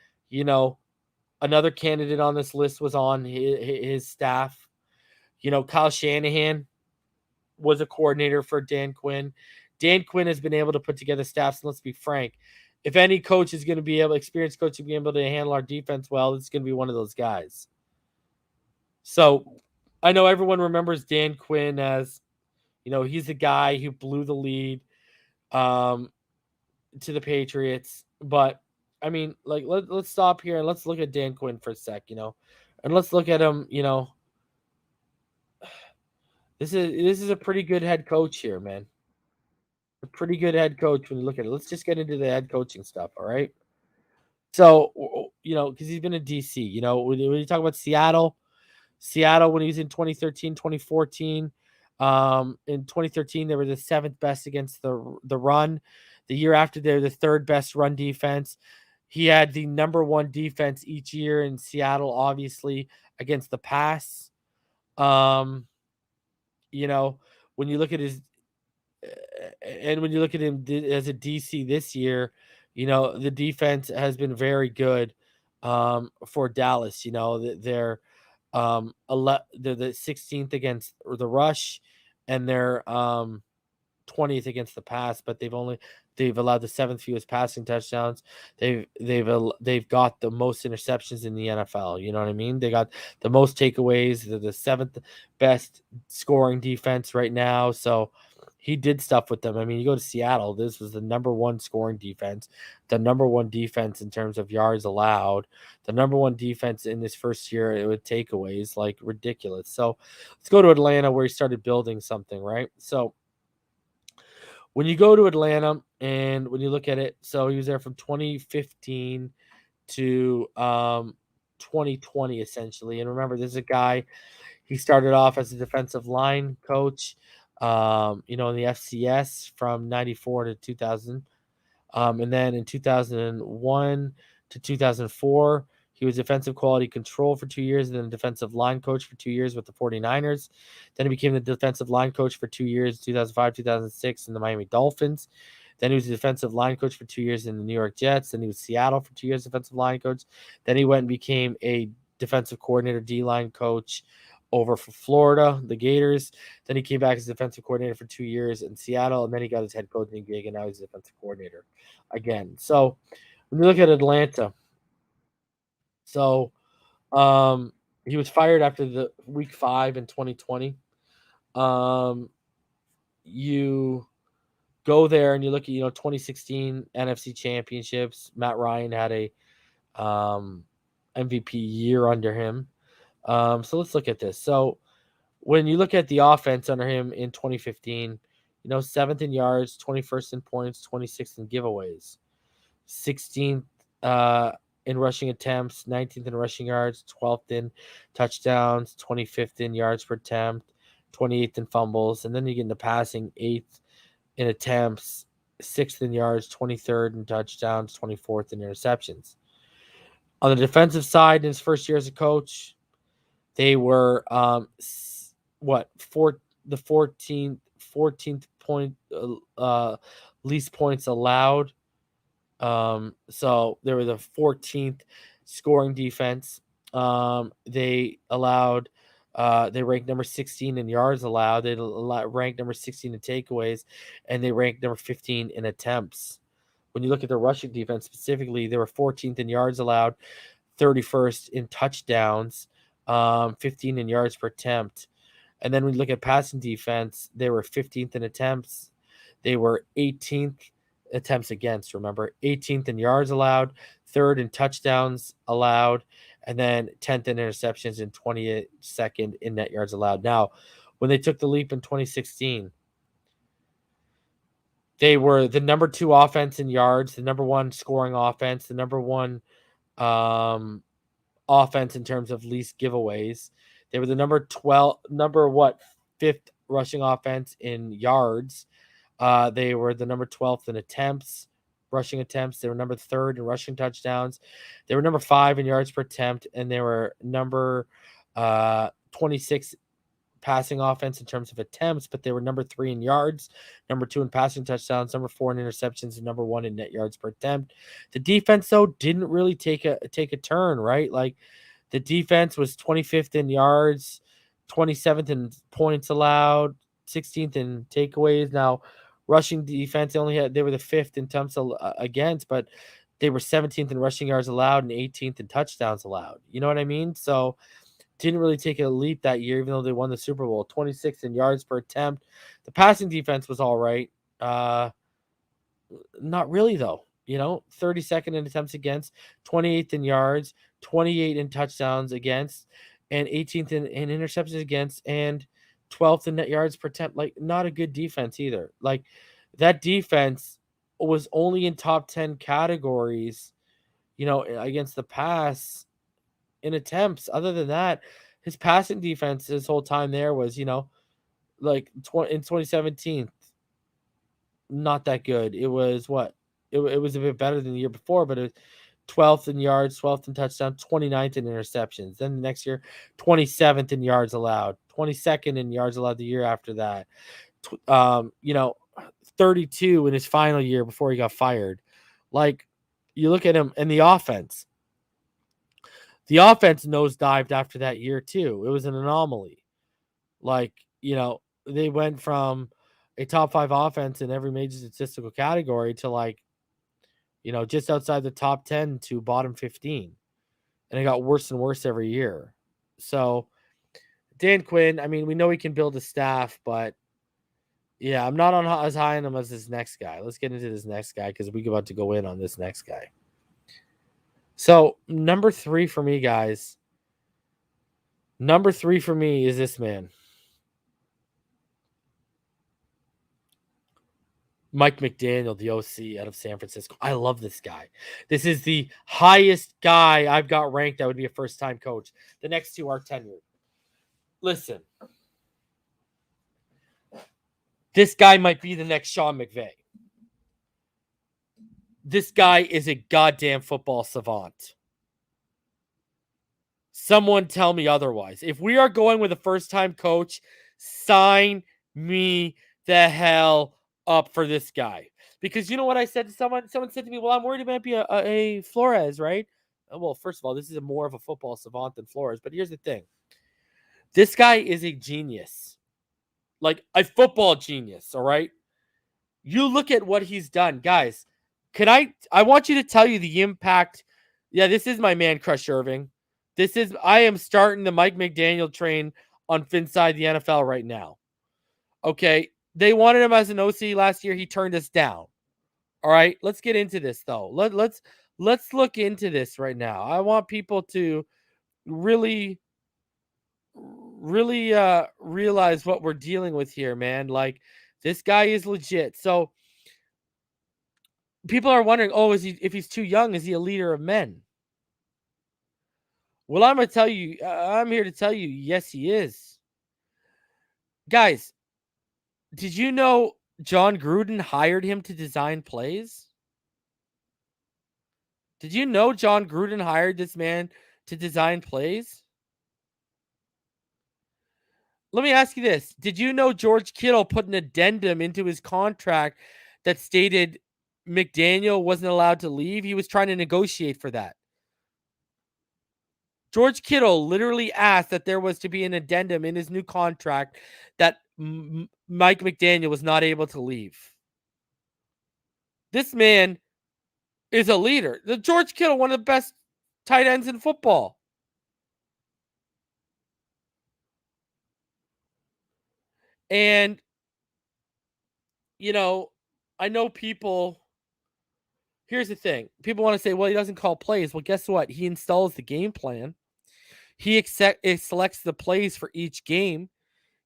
a Another candidate on this list was on his staff. Kyle Shanahan was a coordinator for Dan Quinn. Dan Quinn has been able to put together staffs, and let's be frank, if any coach is going to be able, experienced coach, to be able to handle our defense well, it's going to be one of those guys. So I know everyone remembers Dan Quinn as, he's the guy who blew the lead to the Patriots. But I mean, like, let's stop here and let's look at Dan Quinn for a sec, and let's look at him. This is a pretty good head coach here, man. A pretty good head coach when you look at it. Let's just get into the head coaching stuff, all right? So, because he's been in DC, when you talk about Seattle when he was in 2013, 2014, in 2013 they were the 7th best against the run. The year after, they were the 3rd best run defense. He had the number 1 defense each year in Seattle, obviously, against the pass. When you look at his and when you look at him as a DC this year, the defense has been very good for Dallas. They're they're the 16th against the rush, and they're 20th against the pass, but they've allowed the 7th fewest passing touchdowns. They've got the most interceptions in the NFL. You know what I mean? They got the most takeaways. They're the 7th best scoring defense right now. So he did stuff with them. I mean, you go to Seattle, this was the number 1 scoring defense, the number 1 defense in terms of yards allowed, the number 1 defense in this first year with takeaways, like ridiculous. So let's go to Atlanta, where he started building something, right? So when you go to Atlanta and when you look at it, so he was there from 2015 to 2020, essentially. And remember, this is a guy, he started off as a defensive line coach, in the FCS from 94 to 2000. And then in 2001 to 2004, he was defensive quality control for 2 years, and then defensive line coach for 2 years with the 49ers. Then he became the defensive line coach for 2 years, 2005, 2006 in the Miami Dolphins. Then he was a defensive line coach for 2 years in the New York Jets. Then he was Seattle for 2 years, defensive line coach. Then he went and became a defensive coordinator, D-line coach over for Florida, the Gators. Then he came back as defensive coordinator for 2 years in Seattle, and then he got his head coaching gig, and now he's a defensive coordinator again. So when you look at Atlanta, so he was fired after the week 5 in 2020. You go there and you look at 2016 NFC championships. Matt Ryan had a MVP year under him. So let's look at this. So when you look at the offense under him in 2015, 7th in yards, 21st in points, 26th in giveaways, 16th in rushing attempts, 19th in rushing yards, 12th in touchdowns, 25th in yards per attempt, 28th in fumbles, and then you get into passing, 8th in attempts, 6th in yards, 23rd in touchdowns, 24th in interceptions. On the defensive side, in his first year as a coach, they were the 14th point least points allowed. So they were the 14th scoring defense. They allowed they ranked number 16 in yards allowed. They ranked number 16 in takeaways, and they ranked number 15 in attempts. When you look at the rushing defense specifically, they were 14th in yards allowed, 31st in touchdowns, 15 in yards per attempt. And then when you look at passing defense, they were 15th in attempts. They were 18th attempts against, remember, 18th in yards allowed, 3rd in touchdowns allowed, and then 10th in interceptions and 22nd in net yards allowed. Now, when they took the leap in 2016, they were the number 2 offense in yards, the number 1 scoring offense, the number 1 offense in terms of least giveaways. They were the number 5th rushing offense in yards. They were the number 12th in rushing attempts. They were number 3rd in rushing touchdowns. They were number 5 in yards per attempt, and they were number 26 passing offense in terms of attempts, but they were number 3 in yards, number 2 in passing touchdowns, number 4 in interceptions, and number 1 in net yards per attempt. The defense, though, didn't really take a turn, right? Like, the defense was 25th in yards, 27th in points allowed, 16th in takeaways. Now, rushing defense, they were the 5th in attempts against, but they were 17th in rushing yards allowed and 18th in touchdowns allowed. You know what I mean? So didn't really take a leap that year, even though they won the Super Bowl. 26th in yards per attempt. The passing defense was all right. Not really, though. 32nd in attempts against, 28th in yards, 28 in touchdowns against, and 18th in interceptions against, and 12th in net yards per attempt. Like, not a good defense either. Like, that defense was only in top 10 categories, against the pass in attempts. Other than that, his passing defense his whole time there was, like in 2017, not that good. It was what? It was a bit better than the year before, but it was 12th in yards, 12th in touchdowns, 29th in interceptions. Then the next year, 27th in yards allowed, 22nd in yards allowed the year after that. 32 in his final year before he got fired. Like, you look at him and the offense. The offense nosedived after that year too. It was an anomaly. Like, they went from a top 5 offense in every major statistical category to, like, just outside the top 10 to bottom 15. And it got worse and worse every year. So Dan Quinn, I mean, we know he can build a staff, but yeah, I'm not as high on him as this next guy. Let's get into this next guy because we're about to go in on this next guy. So number 3 for me, guys. Number 3 for me is this man. Mike McDaniel, the OC out of San Francisco. I love this guy. This is the highest guy I've got ranked that would be a first-time coach. The next 2 are tenured. Listen. This guy might be the next Sean McVay. This guy is a goddamn football savant. Someone tell me otherwise. If we are going with a first-time coach, sign me the hell up for this guy. Because you know what I said to someone? Someone said to me, well, I'm worried it might be a Flores, right? Well, first of all, this is more of a football savant than Flores. But here's the thing. This guy is a genius. Like, a football genius, all right? You look at what he's done. Guys, I want you to tell you the impact. Yeah, this is my man, Crush Irving. I am starting the Mike McDaniel train on Phinside the NFL right now. Okay, they wanted him as an OC last year. He turned us down. All right, let's get into this though. Let's look into this right now. I want people to really realize what we're dealing with here, man. Like, this guy is legit. So people are wondering, if he's too young, is he a leader of men? Well, I'm going to tell you, I'm here to tell you, yes, he is. Guys, did you know John Gruden hired him to design plays? Did you know John Gruden hired this man to design plays? Let me ask you this. Did you know George Kittle put an addendum into his contract that stated McDaniel wasn't allowed to leave? He was trying to negotiate for that. George Kittle literally asked that there was to be an addendum in his new contract that Mike McDaniel was not able to leave. This man is a leader. The George Kittle, one of the best tight ends in football. And, I know people. Here's the thing. People want to say, well, he doesn't call plays. Well, guess what? He installs the game plan. He selects the plays for each game.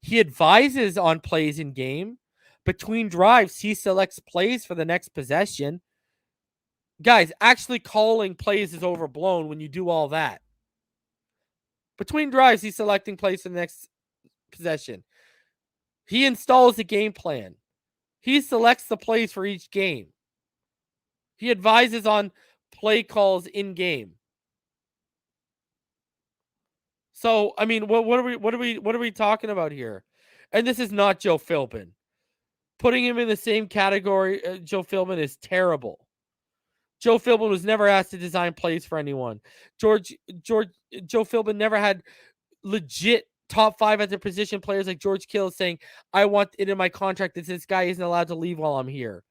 He advises on plays in game. Between drives, he selects plays for the next possession. Guys, actually calling plays is overblown when you do all that. Between drives, he's selecting plays for the next possession. He installs the game plan. He selects the plays for each game. He advises on play calls in game. So I mean, what are we talking about here? And this is not Joe Philbin. Putting him in the same category, Joe Philbin is terrible. Joe Philbin was never asked to design plays for anyone. George Joe Philbin never had legit top 5 at their position players like George Kittle saying, "I want it in my contract that this guy isn't allowed to leave while I'm here."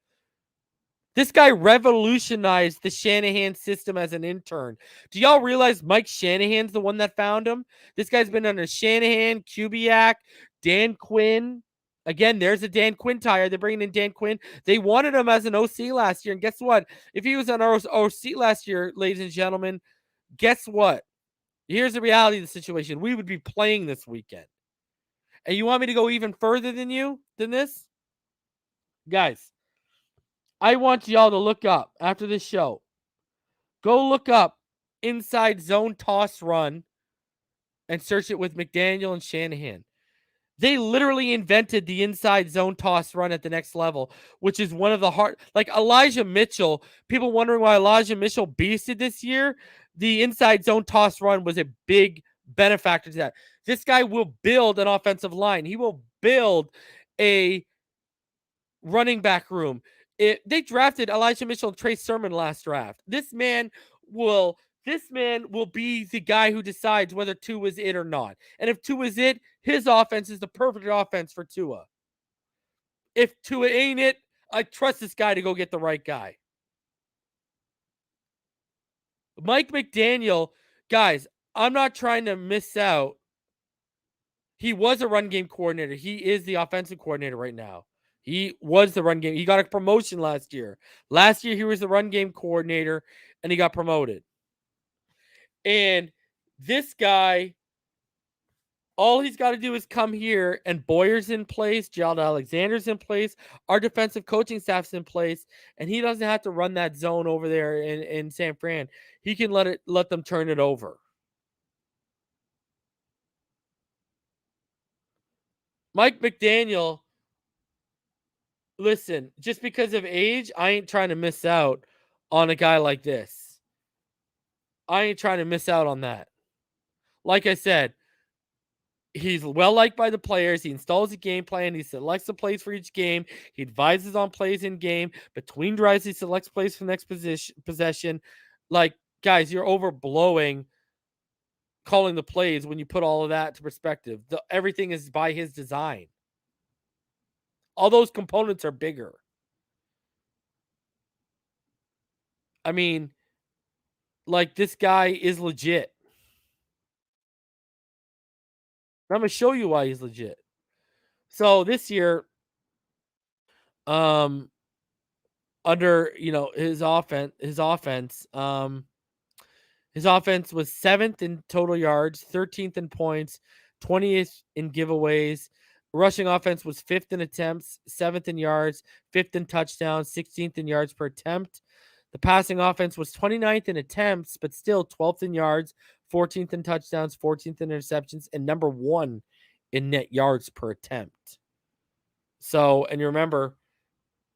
This guy revolutionized the Shanahan system as an intern. Do y'all realize Mike Shanahan's the one that found him? This guy's been under Shanahan, Kubiak, Dan Quinn. Again, there's a Dan Quinn tire. They're bringing in Dan Quinn. They wanted him as an OC last year. And guess what? If he was an OC last year, ladies and gentlemen, guess what? Here's the reality of the situation. We would be playing this weekend. And you want me to go even further than this? Guys, I want y'all to look up after this show. Go look up inside zone toss run and search it with McDaniel and Shanahan. They literally invented the inside zone toss run at the next level, which is one of the hard. Like Elijah Mitchell, people wondering why Elijah Mitchell beasted this year. The inside zone toss run was a big benefactor to that. This guy will build an offensive line. He will build a running back room. They drafted Elijah Mitchell and Trey Sermon last draft. This man will be the guy who decides whether Tua is it or not. And if Tua is it, his offense is the perfect offense for Tua. If Tua ain't it, I trust this guy to go get the right guy. Mike McDaniel, guys, I'm not trying to miss out. He was a run game coordinator. He is the offensive coordinator right now. He was the run game. He got a promotion last year. Last year, he was the run game coordinator, and he got promoted. And this guy, all he's got to do is come here, and Boyer's in place, Gerald Alexander's in place, our defensive coaching staff's in place, and he doesn't have to run that zone over there in San Fran. He can let them turn it over. Mike McDaniel, listen, just because of age, I ain't trying to miss out on a guy like this. I ain't trying to miss out on that. Like I said, he's well liked by the players. He installs a game plan. He selects the plays for each game. He advises on plays in game. Between drives, he selects plays for the next possession. Like, guys, you're overblowing calling the plays when you put all of that to perspective. Everything is by his design. All those components are bigger. I mean, like, this guy is legit. I'm going to show you why he's legit. So this year, under his offense, his offense was 7th in total yards, 13th in points, 20th in giveaways. Rushing offense was 5th in attempts, 7th in yards, 5th in touchdowns, 16th in yards per attempt. The passing offense was 29th in attempts, but still 12th in yards, 14th in touchdowns, 14th in interceptions, and number 1 in net yards per attempt. So, and you remember,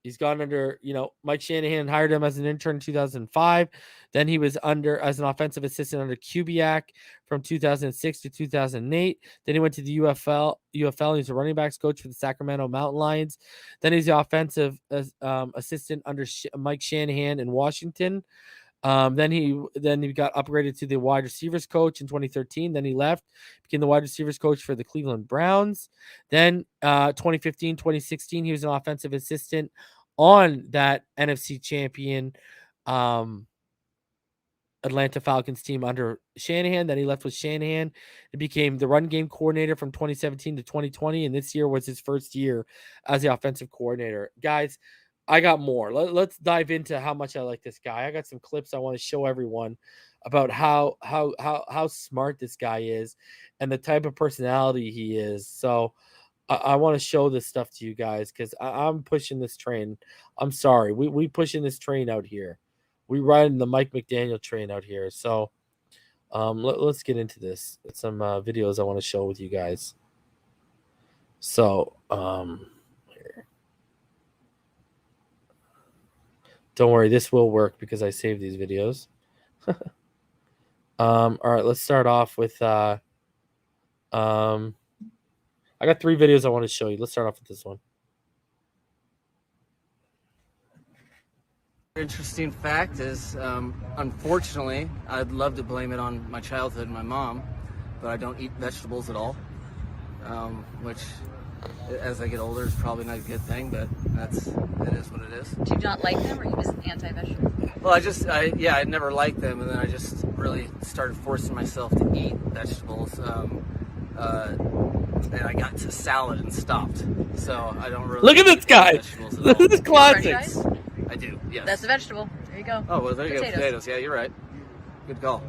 he's gone under, Mike Shanahan hired him as an intern in 2005. Then he was under as an offensive assistant under Kubiak from 2006 to 2008. Then he went to the UFL. He's a running backs coach for the Sacramento Mountain Lions. Then he's the offensive assistant under Mike Shanahan in Washington. Then he got upgraded to the wide receivers coach in 2013. Then he left, became the wide receivers coach for the Cleveland Browns. Then 2015, 2016, he was an offensive assistant on that NFC champion Atlanta Falcons team under Shanahan. Then he left with Shanahan and became the run game coordinator from 2017 to 2020. And this year was his first year as the offensive coordinator. Guys, I got more. Let's dive into how much I like this guy. I got some clips I want to show everyone about how smart this guy is and the type of personality he is. So I want to show this stuff to you guys because I'm pushing this train. I'm sorry. We pushing this train out here. We riding the Mike McDaniel train out here. So let's get into this. It's some videos I want to show with you guys. So here. Don't worry, this will work because I saved these videos. All right, let's start off with I got 3 videos I want to show you. Let's start off with this one. Interesting fact is, unfortunately, I'd love to blame it on my childhood and my mom, but I don't eat vegetables at all, which, as I get older, is probably not a good thing, but it is what it is. Do you not like them, or are you just anti-vegetable? Well, I never liked them, and then I just really started forcing myself to eat vegetables, and I got to salad and stopped, so I don't really look at this guy. This is classic. I do, yes. That's a vegetable. There you go. Oh, well, there you go. Potatoes. Yeah, you're right. Good call.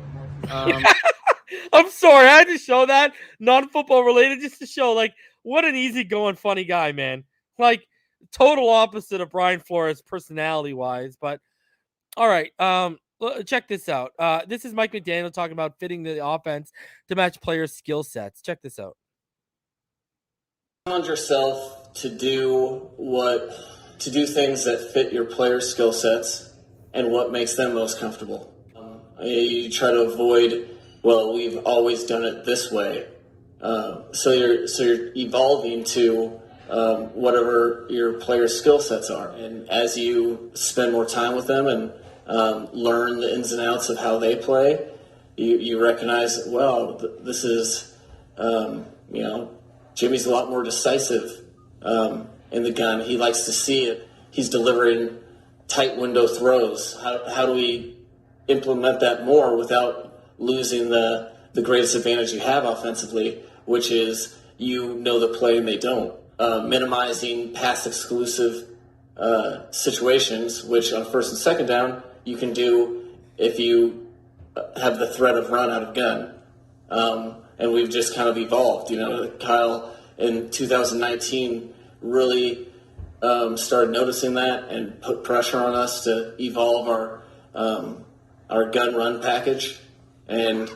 I'm sorry. I had to show that. Non-football related, just to show, like, what an easygoing, funny guy, man. Like, total opposite of Brian Flores personality-wise. But, all right. Check this out. This is Mike McDaniel talking about fitting the offense to match players' skill sets. Check this out. Challenge yourself to do things that fit your players' skill sets and what makes them most comfortable. You try to avoid, well, we've always done it this way. So you're evolving to whatever your players' skill sets are. And as you spend more time with them and learn the ins and outs of how they play, you recognize, well, this is, Jimmy's a lot more decisive in the gun. He likes to see it. He's delivering tight window throws. How do we implement that more without losing the greatest advantage you have offensively, which is the play and they don't. Minimizing pass exclusive situations, which on first and second down you can do if you have the threat of run out of gun. And we've just kind of evolved. Kyle in 2019 really started noticing that and put pressure on us to evolve our gun run package. And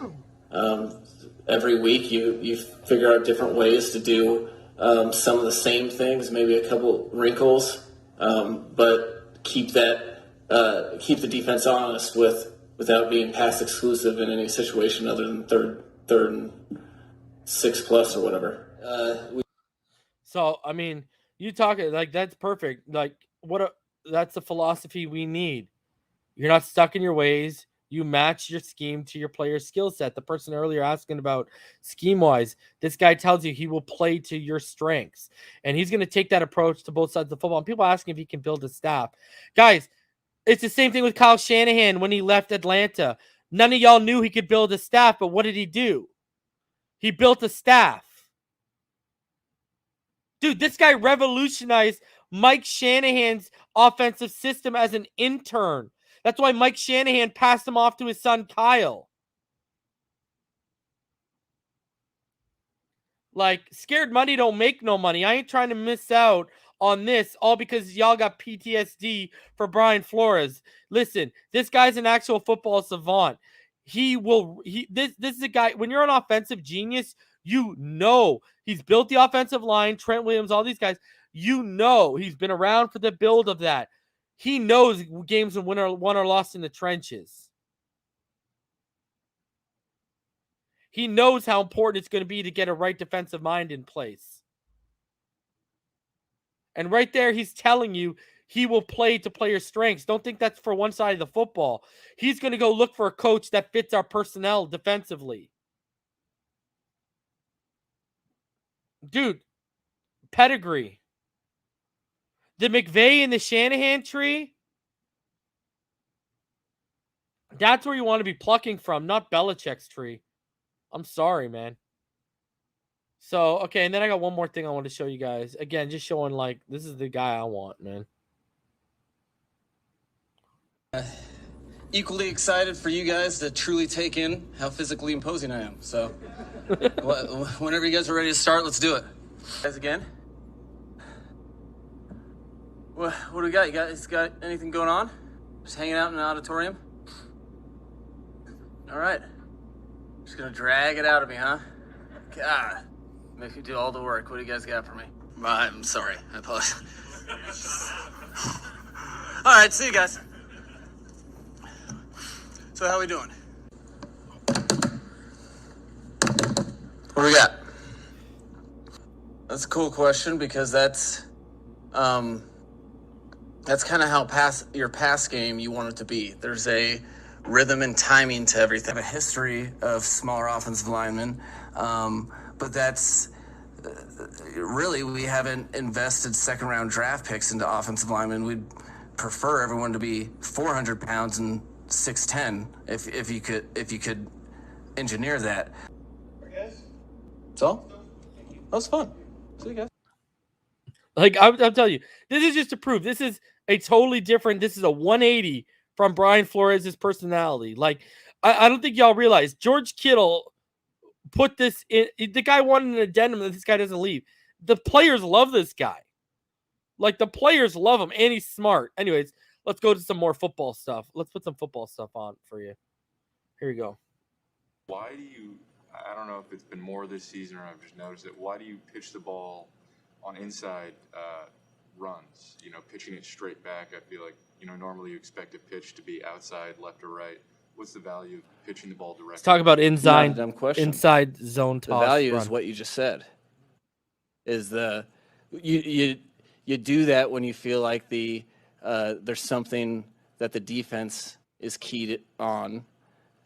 every week you figure out different ways to do some of the same things, maybe a couple wrinkles, but keep the defense honest without being pass exclusive in any situation other than third and 6+ or whatever. So, I mean, you talking like that's perfect. Like, that's the philosophy we need. You're not stuck in your ways. You match your scheme to your player's skill set. The person earlier asking about scheme-wise, this guy tells you he will play to your strengths. And he's going to take that approach to both sides of the football. And people asking if he can build a staff. Guys, it's the same thing with Kyle Shanahan when he left Atlanta. None of y'all knew he could build a staff, but what did he do? He built a staff. Dude, this guy revolutionized Mike Shanahan's offensive system as an intern. That's why Mike Shanahan passed him off to his son, Kyle. Like, scared money don't make no money. I ain't trying to miss out on this all because y'all got PTSD for Brian Flores. Listen, this guy's an actual football savant. This is a guy, when you're an offensive genius, he's built the offensive line, Trent Williams, all these guys. He's been around for the build of that. He knows games are won or lost in the trenches. He knows how important it's going to be to get a right defensive mind in place. And right there, he's telling you he will play to player strengths. Don't think that's for one side of the football. He's going to go look for a coach that fits our personnel defensively. Dude, pedigree. The McVay and the Shanahan tree, that's where you want to be plucking from, not Belichick's tree. I'm sorry, man. So, okay, and then I got one more thing I want to show you guys. Again, just showing, like, this is the guy I want, man. Equally excited for you guys to truly take in how physically imposing I am. So, whenever you guys are ready to start, let's do it. Guys, again. What do we got? You guys got anything going on? Just hanging out in an auditorium? All right. Just gonna drag it out of me, huh? God, make me do all the work. What do you guys got for me? I'm sorry. I apologize. All right, see you guys. So how we doing? What do we got? That's a cool question because that's kind of how your pass game you want it to be. There's a rhythm and timing to everything. I have a history of smaller offensive linemen, but that's really, we haven't invested second-round draft picks into offensive linemen. We'd prefer everyone to be 400 pounds and 6'10", if you could engineer that. That's all. That was fun. See you guys. Like, I'll tell you, this is just to prove this is a totally different. This is a 180 from Brian Flores' personality. Like, I don't think y'all realize George Kittle put this in. The guy wanted an addendum that this guy doesn't leave. The players love this guy. Like, the players love him, and he's smart. Anyways, let's go to some more football stuff. Let's put some football stuff on for you. Here we go. Why do you, I don't know if it's been more this season or I've just noticed it, why do you pitch the ball on inside runs? You know, pitching it straight back, I feel like, you know, normally you expect a pitch to be outside, left or right. What's the value of pitching the ball directly? Let's talk about inside zone toss. The value run. is what you just said. Is you do that when you feel like there's something that the defense is keyed on,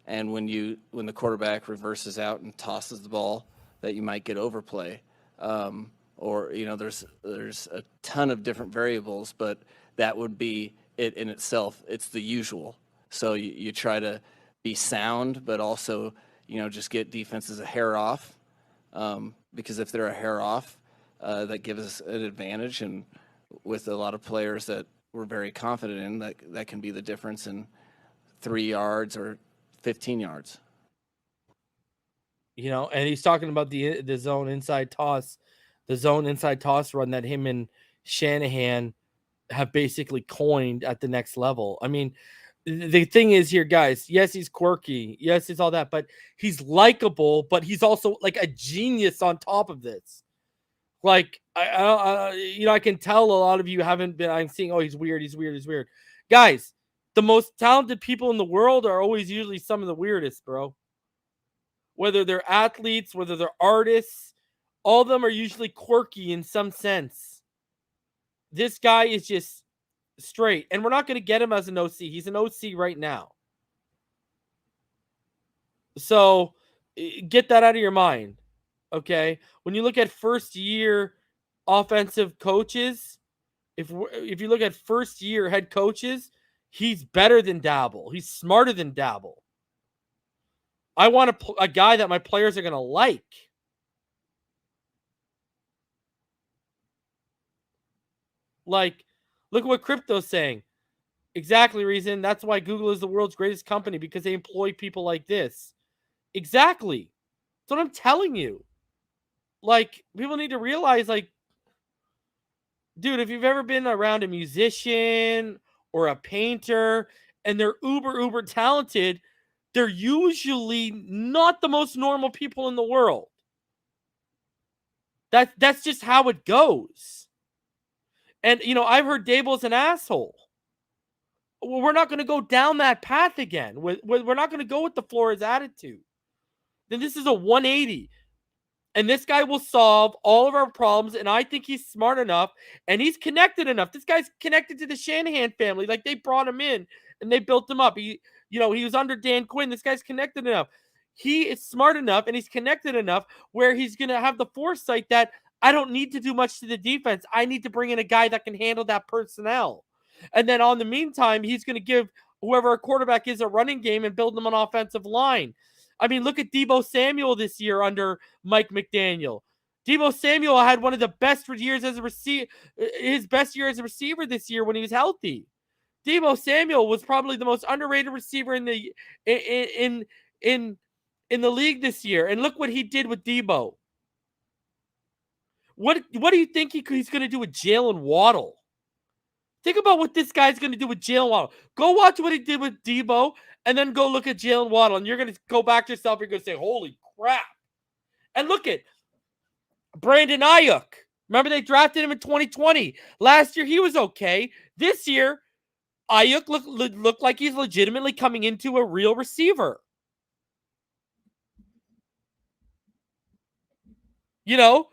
and when the quarterback reverses out and tosses the ball, that you might get overplay, or you know there's a ton of different variables, but that would be it in itself. It's the usual. So you try to be sound, but also, you know, just get defenses a hair off, because if they're a hair off, that gives us an advantage. And with a lot of players that we're very confident in, that can be the difference in 3 yards or 15 yards. You know, and he's talking about the zone inside toss, run that him and Shanahan have basically coined at the next level. I mean, the thing is here, guys, yes, he's quirky. Yes, it's all that, but he's likable, but he's also like a genius on top of this. Like, I can tell a lot of you haven't been, I'm seeing, oh, he's weird. Guys, the most talented people in the world are always usually some of the weirdest, bro. Whether they're athletes, whether they're artists, all of them are usually quirky in some sense. This guy is just straight, and we're not going to get him as an OC. He's an OC right now. So get that out of your mind, okay? When you look at first-year offensive coaches, if you look at first-year head coaches, he's better than Dabble. He's smarter than Dabble. I want a guy that my players are going to like. Like, look at what Crypto's saying. Exactly, Reason. That's why Google is the world's greatest company, because they employ people like this. Exactly. That's what I'm telling you. Like, people need to realize, like, dude, if you've ever been around a musician or a painter and they're uber talented, they're usually not the most normal people in the world. That's just how it goes. And, you know, I've heard Dable's an asshole. Well, we're not going to go down that path again. We're not going to go with the Flores attitude. Then this is a 180. And this guy will solve all of our problems. And I think he's smart enough. And he's connected enough. This guy's connected to the Shanahan family. Like, they brought him in and they built him up. He was under Dan Quinn. This guy's connected enough. He is smart enough and he's connected enough where he's going to have the foresight that I don't need to do much to the defense. I need to bring in a guy that can handle that personnel. And then on the meantime, he's going to give whoever a quarterback is a running game and build them an offensive line. I mean, look at Deebo Samuel this year under Mike McDaniel. Deebo Samuel had one of the best years as a receiver, his best year as a receiver this year when he was healthy. Deebo Samuel was probably the most underrated receiver in the league this year. And look what he did with Deebo. What do you think he's going to do with Jaylen Waddle? Think about what this guy's going to do with Jaylen Waddle. Go watch what he did with Deebo, and then go look at Jaylen Waddle, and you're going to go back to yourself. You're going to say, holy crap. And look at Brandon Ayuk. Remember, they drafted him in 2020. Last year, he was okay. This year, Ayuk looked like he's legitimately coming into a real receiver. You know,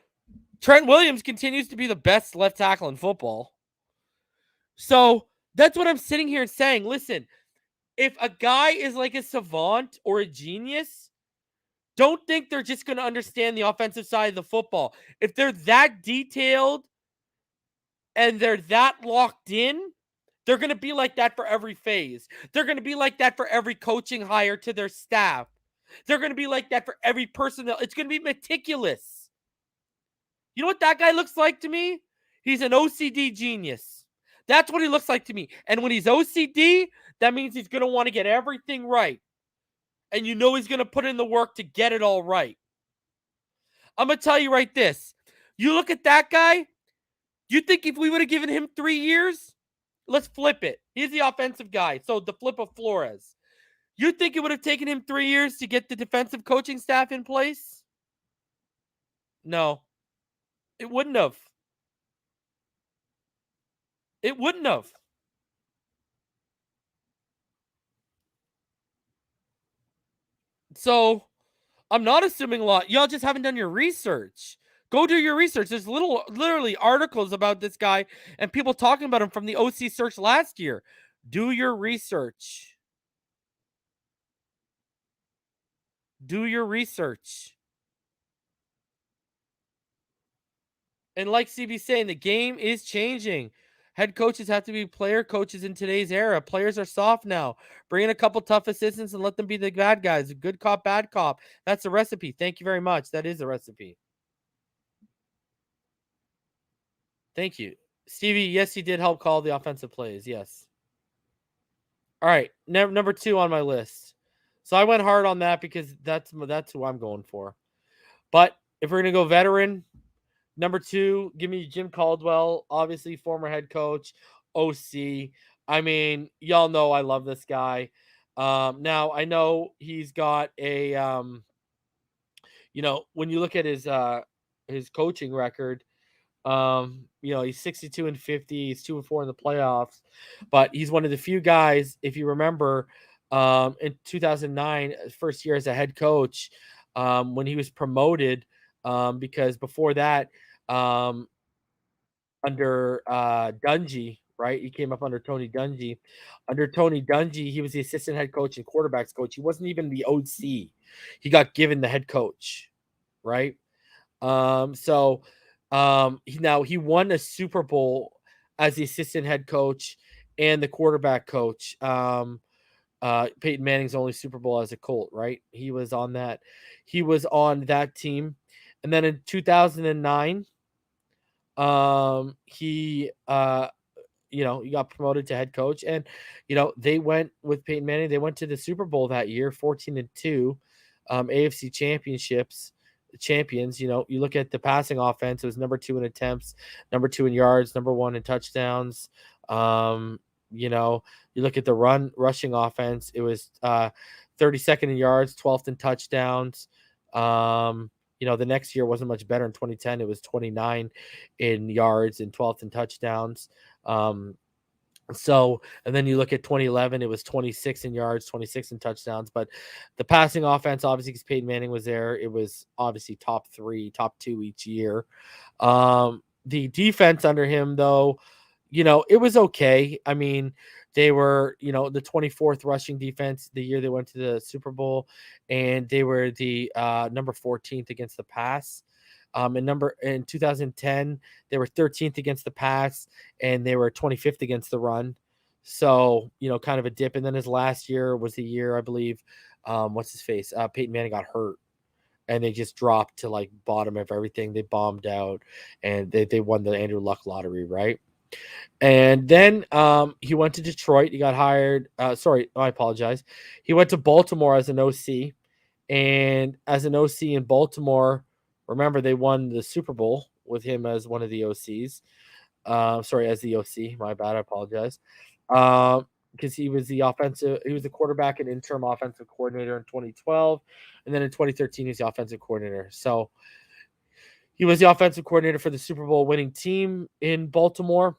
Trent Williams continues to be the best left tackle in football. So that's what I'm sitting here saying. Listen, if a guy is like a savant or a genius, don't think they're just going to understand the offensive side of the football. If they're that detailed and they're that locked in, they're going to be like that for every phase. They're going to be like that for every coaching hire to their staff. They're going to be like that for every personnel. It's going to be meticulous. You know what that guy looks like to me? He's an OCD genius. That's what he looks like to me. And when he's OCD, that means he's going to want to get everything right. And you know he's going to put in the work to get it all right. I'm going to tell you right this. You look at that guy, you think if we would have given him 3 years, let's flip it. He's the offensive guy. So the flip of Flores. You think it would have taken him 3 years to get the defensive coaching staff in place? No. It wouldn't have. It wouldn't have. So I'm not assuming a lot. Y'all just haven't done your research. Go do your research. There's literally articles about this guy and people talking about him from the OC search last year. Do your research. Do your research. And like CB's saying, the game is changing. Head coaches have to be player coaches in today's era. Players are soft now. Bring in a couple tough assistants and let them be the bad guys. Good cop, bad cop. That's the recipe. Thank you very much. That is the recipe. Thank you. Stevie, yes, he did help call the offensive plays. Yes. All right. Number 2 on my list. So I went hard on that because that's who I'm going for. But if we're going to go veteran, number 2, give me Jim Caldwell, obviously former head coach, OC. I mean, y'all know I love this guy. Now, I know he's got a, when you look at his coaching record, he's 62-50. He's 2-4 in the playoffs, but he's one of the few guys, if you remember, in 2009, first year as a head coach, when he was promoted, because before that, under Dungy, right? He came up under Tony Dungy. Under Tony Dungy, he was the assistant head coach and quarterbacks coach. He wasn't even the OC. He got given the head coach, right? He won a Super Bowl as the assistant head coach and the quarterback coach. Peyton Manning's only Super Bowl as a Colt, right? He was on that team. And then in 2009, he got promoted to head coach, and they went with Peyton Manning. They went to the Super Bowl that year, 14-2, AFC champions. You look at the passing offense, it was number 2 in attempts, number 2 in yards, number 1 in touchdowns. You look at the rushing offense, it was 32nd in yards, 12th in touchdowns. The next year wasn't much better. In 2010, it was 29 in yards and 12th in touchdowns. And then you look at 2011, it was 26 in yards, 26 in touchdowns. But the passing offense, obviously, because Peyton Manning was there, it was obviously top 3, top 2 each year. The defense under him, though, it was okay. I mean, they were, the 24th rushing defense the year they went to the Super Bowl, and they were the number 14th against the pass. In 2010, they were 13th against the pass, and they were 25th against the run. So, kind of a dip. And then his last year was the year, I believe, Peyton Manning got hurt, and they just dropped to like bottom of everything. They bombed out, and they won the Andrew Luck lottery, right? And then he went to Detroit. He got hired. I apologize. He went to Baltimore as an OC. And as an OC in Baltimore, remember, they won the Super Bowl with him as one of the OCs. As the OC. My bad. I apologize. Because he was the quarterback and interim offensive coordinator in 2012. And then in 2013, he was the offensive coordinator. So he was the offensive coordinator for the Super Bowl winning team in Baltimore.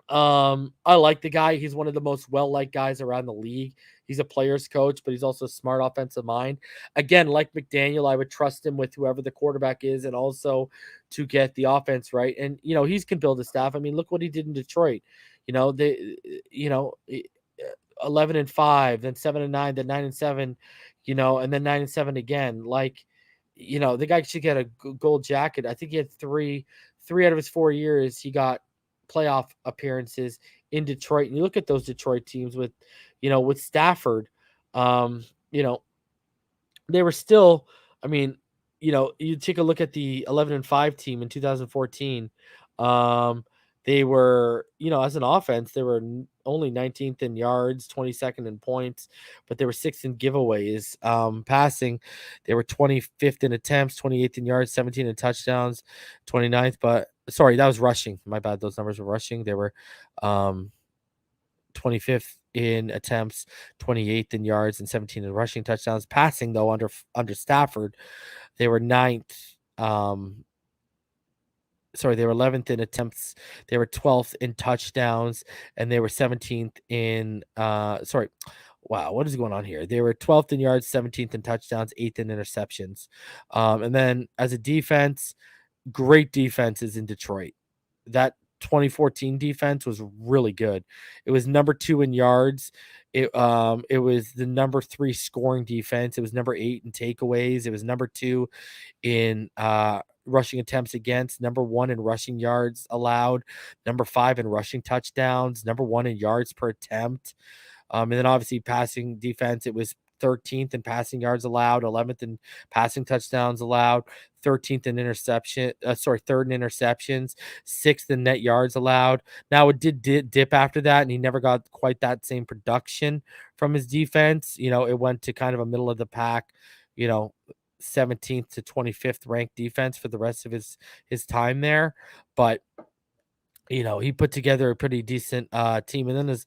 I like the guy. He's one of the most well-liked guys around the league. He's a player's coach, but he's also a smart offensive mind. Again, like McDaniel, I would trust him with whoever the quarterback is, and also to get the offense right. And he can build a staff. I mean, look what he did in Detroit. They, 11-5, then 7-9, then 9-7, and then 9-7 again. Like, the guy should get a gold jacket. I think he had three out of his 4 years. He got playoff appearances in Detroit. And you look at those Detroit teams with Stafford, they were still, I mean, you take a look at the 11-5 team in 2014. They were, as an offense, they were only 19th in yards, 22nd in points, but they were 6th in giveaways. Passing, they were 25th in attempts, 28th in yards, 17 in touchdowns, 29th. But sorry, that was rushing. My bad. Those numbers were rushing. They were 25th in attempts, 28th in yards, and 17 in rushing touchdowns. Passing, though, under Stafford, they were 9th. They were 11th in attempts. They were 12th in touchdowns, and they were 17th in wow, what is going on here? They were 12th in yards, 17th in touchdowns, 8th in interceptions. And then as a defense, great defenses in Detroit. That 2014 defense was really good. It was number 2 in yards. It was the number 3 scoring defense. It was number 8 in takeaways. It was number 2 in rushing attempts against, number 1 in rushing yards allowed, number 5 in rushing touchdowns, number 1 in yards per attempt. And then obviously passing defense, it was 13th in passing yards allowed, 11th in passing touchdowns allowed, 13th in third in interceptions, 6th in net yards allowed. Now it did dip after that, and he never got quite that same production from his defense. It went to kind of a middle of the pack, 17th to 25th ranked defense for the rest of his time there. But he put together a pretty decent team. And then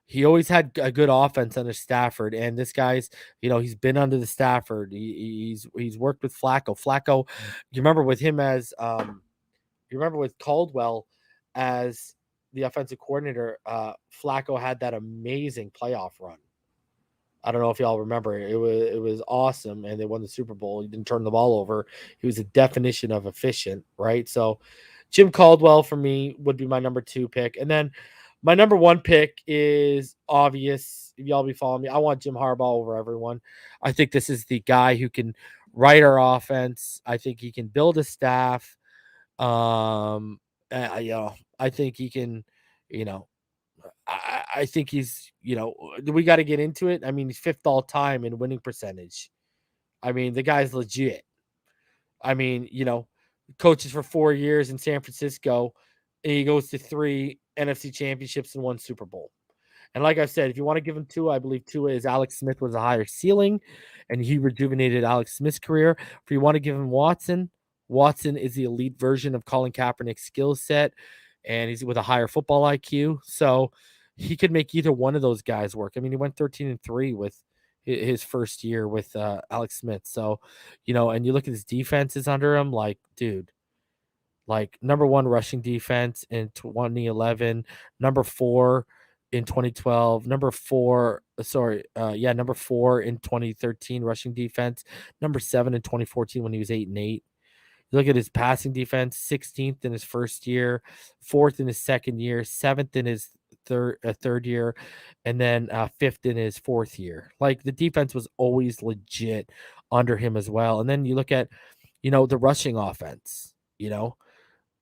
he always had a good offense under Stafford, and this guy's, he's been under the Stafford. He's worked with Flacco. You remember with him as with Caldwell as the offensive coordinator, Flacco had that amazing playoff run. I don't know if y'all remember. It was awesome, and they won the Super Bowl. He didn't turn the ball over. He was a definition of efficient, right? So Jim Caldwell for me would be my number 2 pick. And then my number 1 pick is obvious. If y'all be following me, I want Jim Harbaugh over everyone. I think this is the guy who can write our offense. I think he can build a staff. I think he can, I think he's, we got to get into it. I mean, he's 5th all time in winning percentage. I mean, the guy's legit. I mean, coaches for 4 years in San Francisco, and he goes to 3 NFC championships and 1 Super Bowl. And like I said, if you want to give him 2, I believe 2 is Alex Smith was a higher ceiling, and he rejuvenated Alex Smith's career. If you want to give him Watson is the elite version of Colin Kaepernick's skill set, and he's with a higher football IQ. So he could make either one of those guys work. I mean, he went 13-3 with his first year with Alex Smith. So, and you look at his defenses under him, like, dude, like number 1 rushing defense in 2011, number 4 in 2012, number 4 in 2013 rushing defense, number 7 in 2014 when he was 8-8. You look at his passing defense, 16th in his first year, 4th in his second year, 7th in his third year, and then 5th in his 4th year. Like, the defense was always legit under him as well. And then you look at, the rushing offense,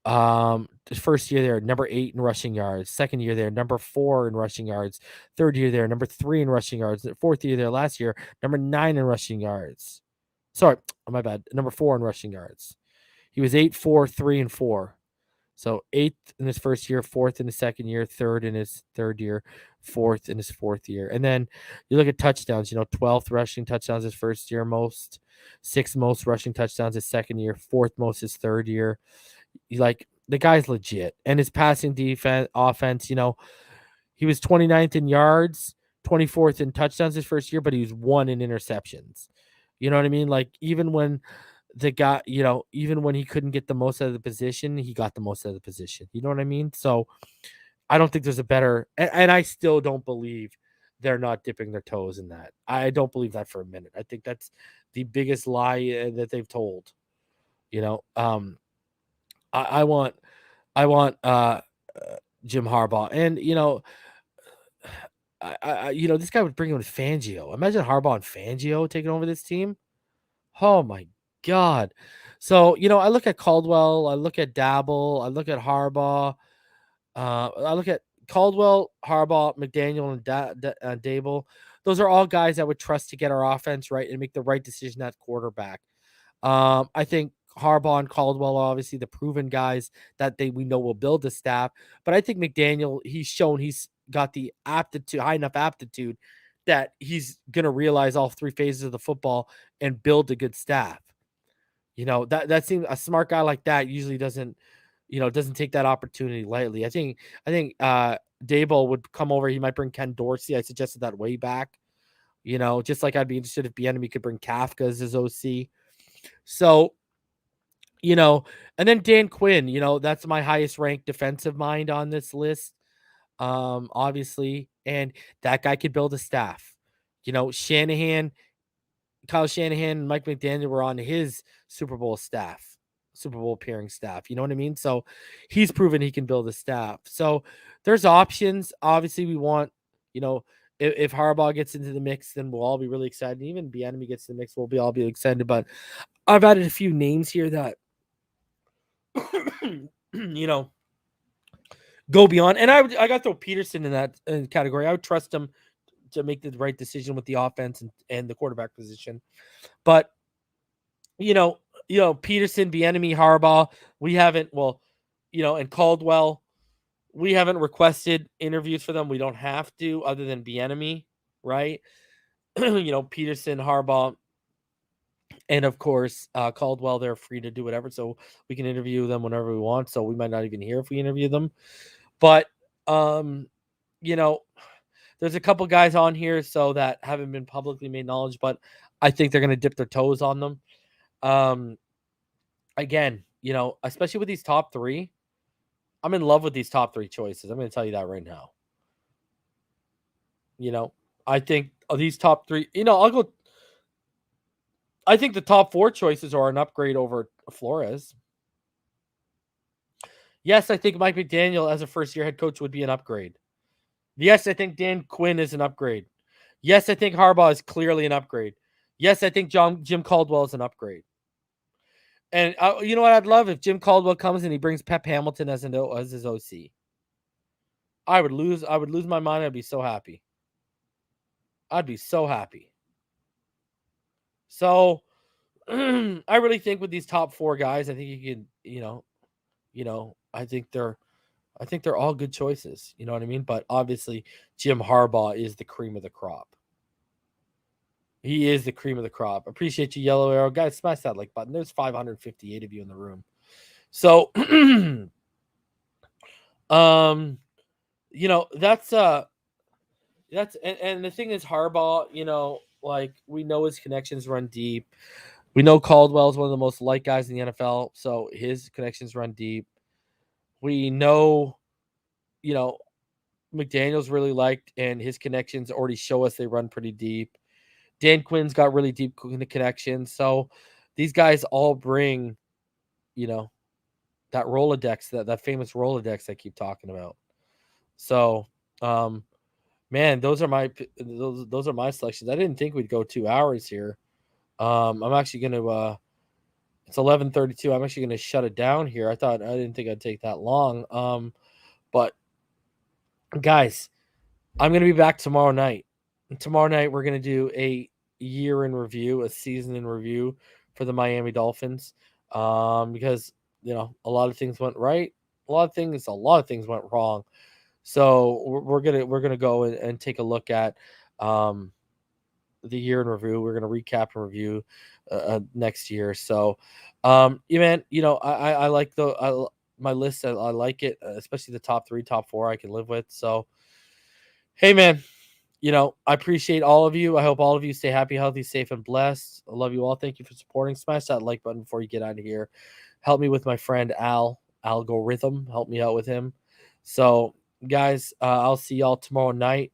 the first year there, number 8 in rushing yards. Second year there, number 4 in rushing yards. Third year there, number 3 in rushing yards. Fourth year there, last year, number 9 in rushing yards. Sorry, my bad. Number 4 in rushing yards. He was 8-4, 3-4. So 8th in his first year, 4th in his second year, 3rd in his third year, 4th in his 4th year. And then you look at touchdowns, 12th rushing touchdowns his first year most, 6th most rushing touchdowns his second year, 4th most his third year. Like, the guy's legit. And his passing offense, he was 29th in yards, 24th in touchdowns his first year, but he was 1 in interceptions. You know what I mean? Like, even when the guy, even when he couldn't get the most out of the position, he got the most out of the position. You know what I mean? So I don't think there's a better, and I still don't believe they're not dipping their toes in that. I don't believe that for a minute. I think that's the biggest lie that they've told. I want Jim Harbaugh, and this guy would bring in Fangio. Imagine Harbaugh and Fangio taking over this team. Oh my God. So, I look at Caldwell, I look at Dabble, I look at Harbaugh, I look at Caldwell, Harbaugh, McDaniel, and Dable. Those are all guys I would trust to get our offense right and make the right decision at quarterback. I think Harbaugh and Caldwell are obviously the proven guys that we know will build the staff. But I think McDaniel, he's shown he's got the aptitude, high enough aptitude that he's going to realize all three phases of the football and build a good staff. That seems a smart guy like that usually doesn't take that opportunity lightly. I think Dable would come over. He might bring Ken Dorsey. I suggested that way back. Just like I'd be interested if Bieniemy could bring Kafka as his OC. So, and then Dan Quinn, that's my highest ranked defensive mind on this list. Obviously, and that guy could build a staff. Kyle Shanahan, and Mike McDaniel were on his Super Bowl appearing staff. You know what I mean? So he's proven he can build a staff. So there's options. Obviously, we want, if Harbaugh gets into the mix, then we'll all be really excited. Even Bieniemy gets in the mix, we'll all be excited. But I've added a few names here that, go beyond. And I got to throw Peterson in that category. I would trust him to make the right decision with the offense and the quarterback position. But, Peterson, Bieniemy, Harbaugh, we haven't, and Caldwell, we haven't requested interviews for them. We don't have to, other than Bieniemy, right? Peterson, Harbaugh, and of course, Caldwell, they're free to do whatever. So we can interview them whenever we want. So we might not even hear if we interview them. But, there's a couple guys on here so that haven't been publicly made knowledge, but I think they're going to dip their toes on them. Again, especially with these top three, I'm in love with these top three choices. I'm going to tell you that right now. I think these top three, I think the top four choices are an upgrade over Flores. Yes, I think Mike McDaniel as a first-year head coach would be an upgrade. Yes, I think Dan Quinn is an upgrade. Yes, I think Harbaugh is clearly an upgrade. Yes, I think Jim Caldwell is an upgrade. And you know what I'd love if Jim Caldwell comes and he brings Pep Hamilton as his OC. I would lose my mind. I'd be so happy. I'd be so happy. So I really think with these top four guys, I think you can, I think they're all good choices. You know what I mean? But obviously, Jim Harbaugh is the cream of the crop. He is the cream of the crop. Appreciate you, Yellow Arrow. Guys, smash that like button. There's 558 of you in the room. So, that's and the thing is Harbaugh, like we know his connections run deep. We know Caldwell is one of the most liked guys in the NFL, so his connections run deep. We know, McDaniel's really liked, and his connections already show us they run pretty deep. Dan Quinn's got really deep connections. So these guys all bring, that Rolodex, that famous Rolodex I keep talking about. So, man, those are my selections. I didn't think we'd go 2 hours here. I'm actually going to, it's 11:32. I'm actually going to shut it down here. I didn't think I'd take that long. But guys, I'm going to be back tomorrow night. And tomorrow night, we're going to do a year in review, a season in review for the Miami Dolphins. Because, a lot of things went right. A lot of things went wrong. So we're going to go and take a look at, the year in review. We're going to recap and review next year. So, man, I like my list. I like it, especially the top 3, top 4 I can live with. So, hey, man, I appreciate all of you. I hope all of you stay happy, healthy, safe, and blessed. I love you all. Thank you for supporting. Smash that like button before you get out of here. Help me with my friend Al, Algorithm. Help me out with him. So, guys, I'll see y'all tomorrow night.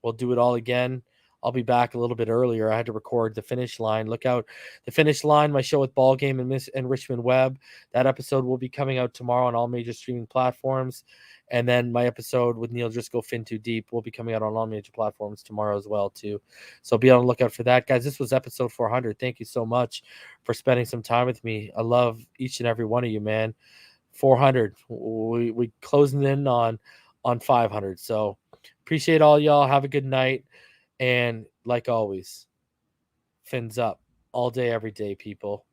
We'll do it all again. I'll be back a little bit earlier. I had to record the Finish Line. Look out, the Finish Line, my show with Ball Game and Richmond Webb. That episode will be coming out tomorrow on all major streaming platforms. And then my episode with Neil Driscoll, Fin Too Deep, will be coming out on all major platforms tomorrow as well, too. So be on the lookout for that. Guys, this was episode 400. Thank you so much for spending some time with me. I love each and every one of you, man. 400. We closing in on 500. So appreciate all y'all. Have a good night. And like always, fins up all day, every day, people.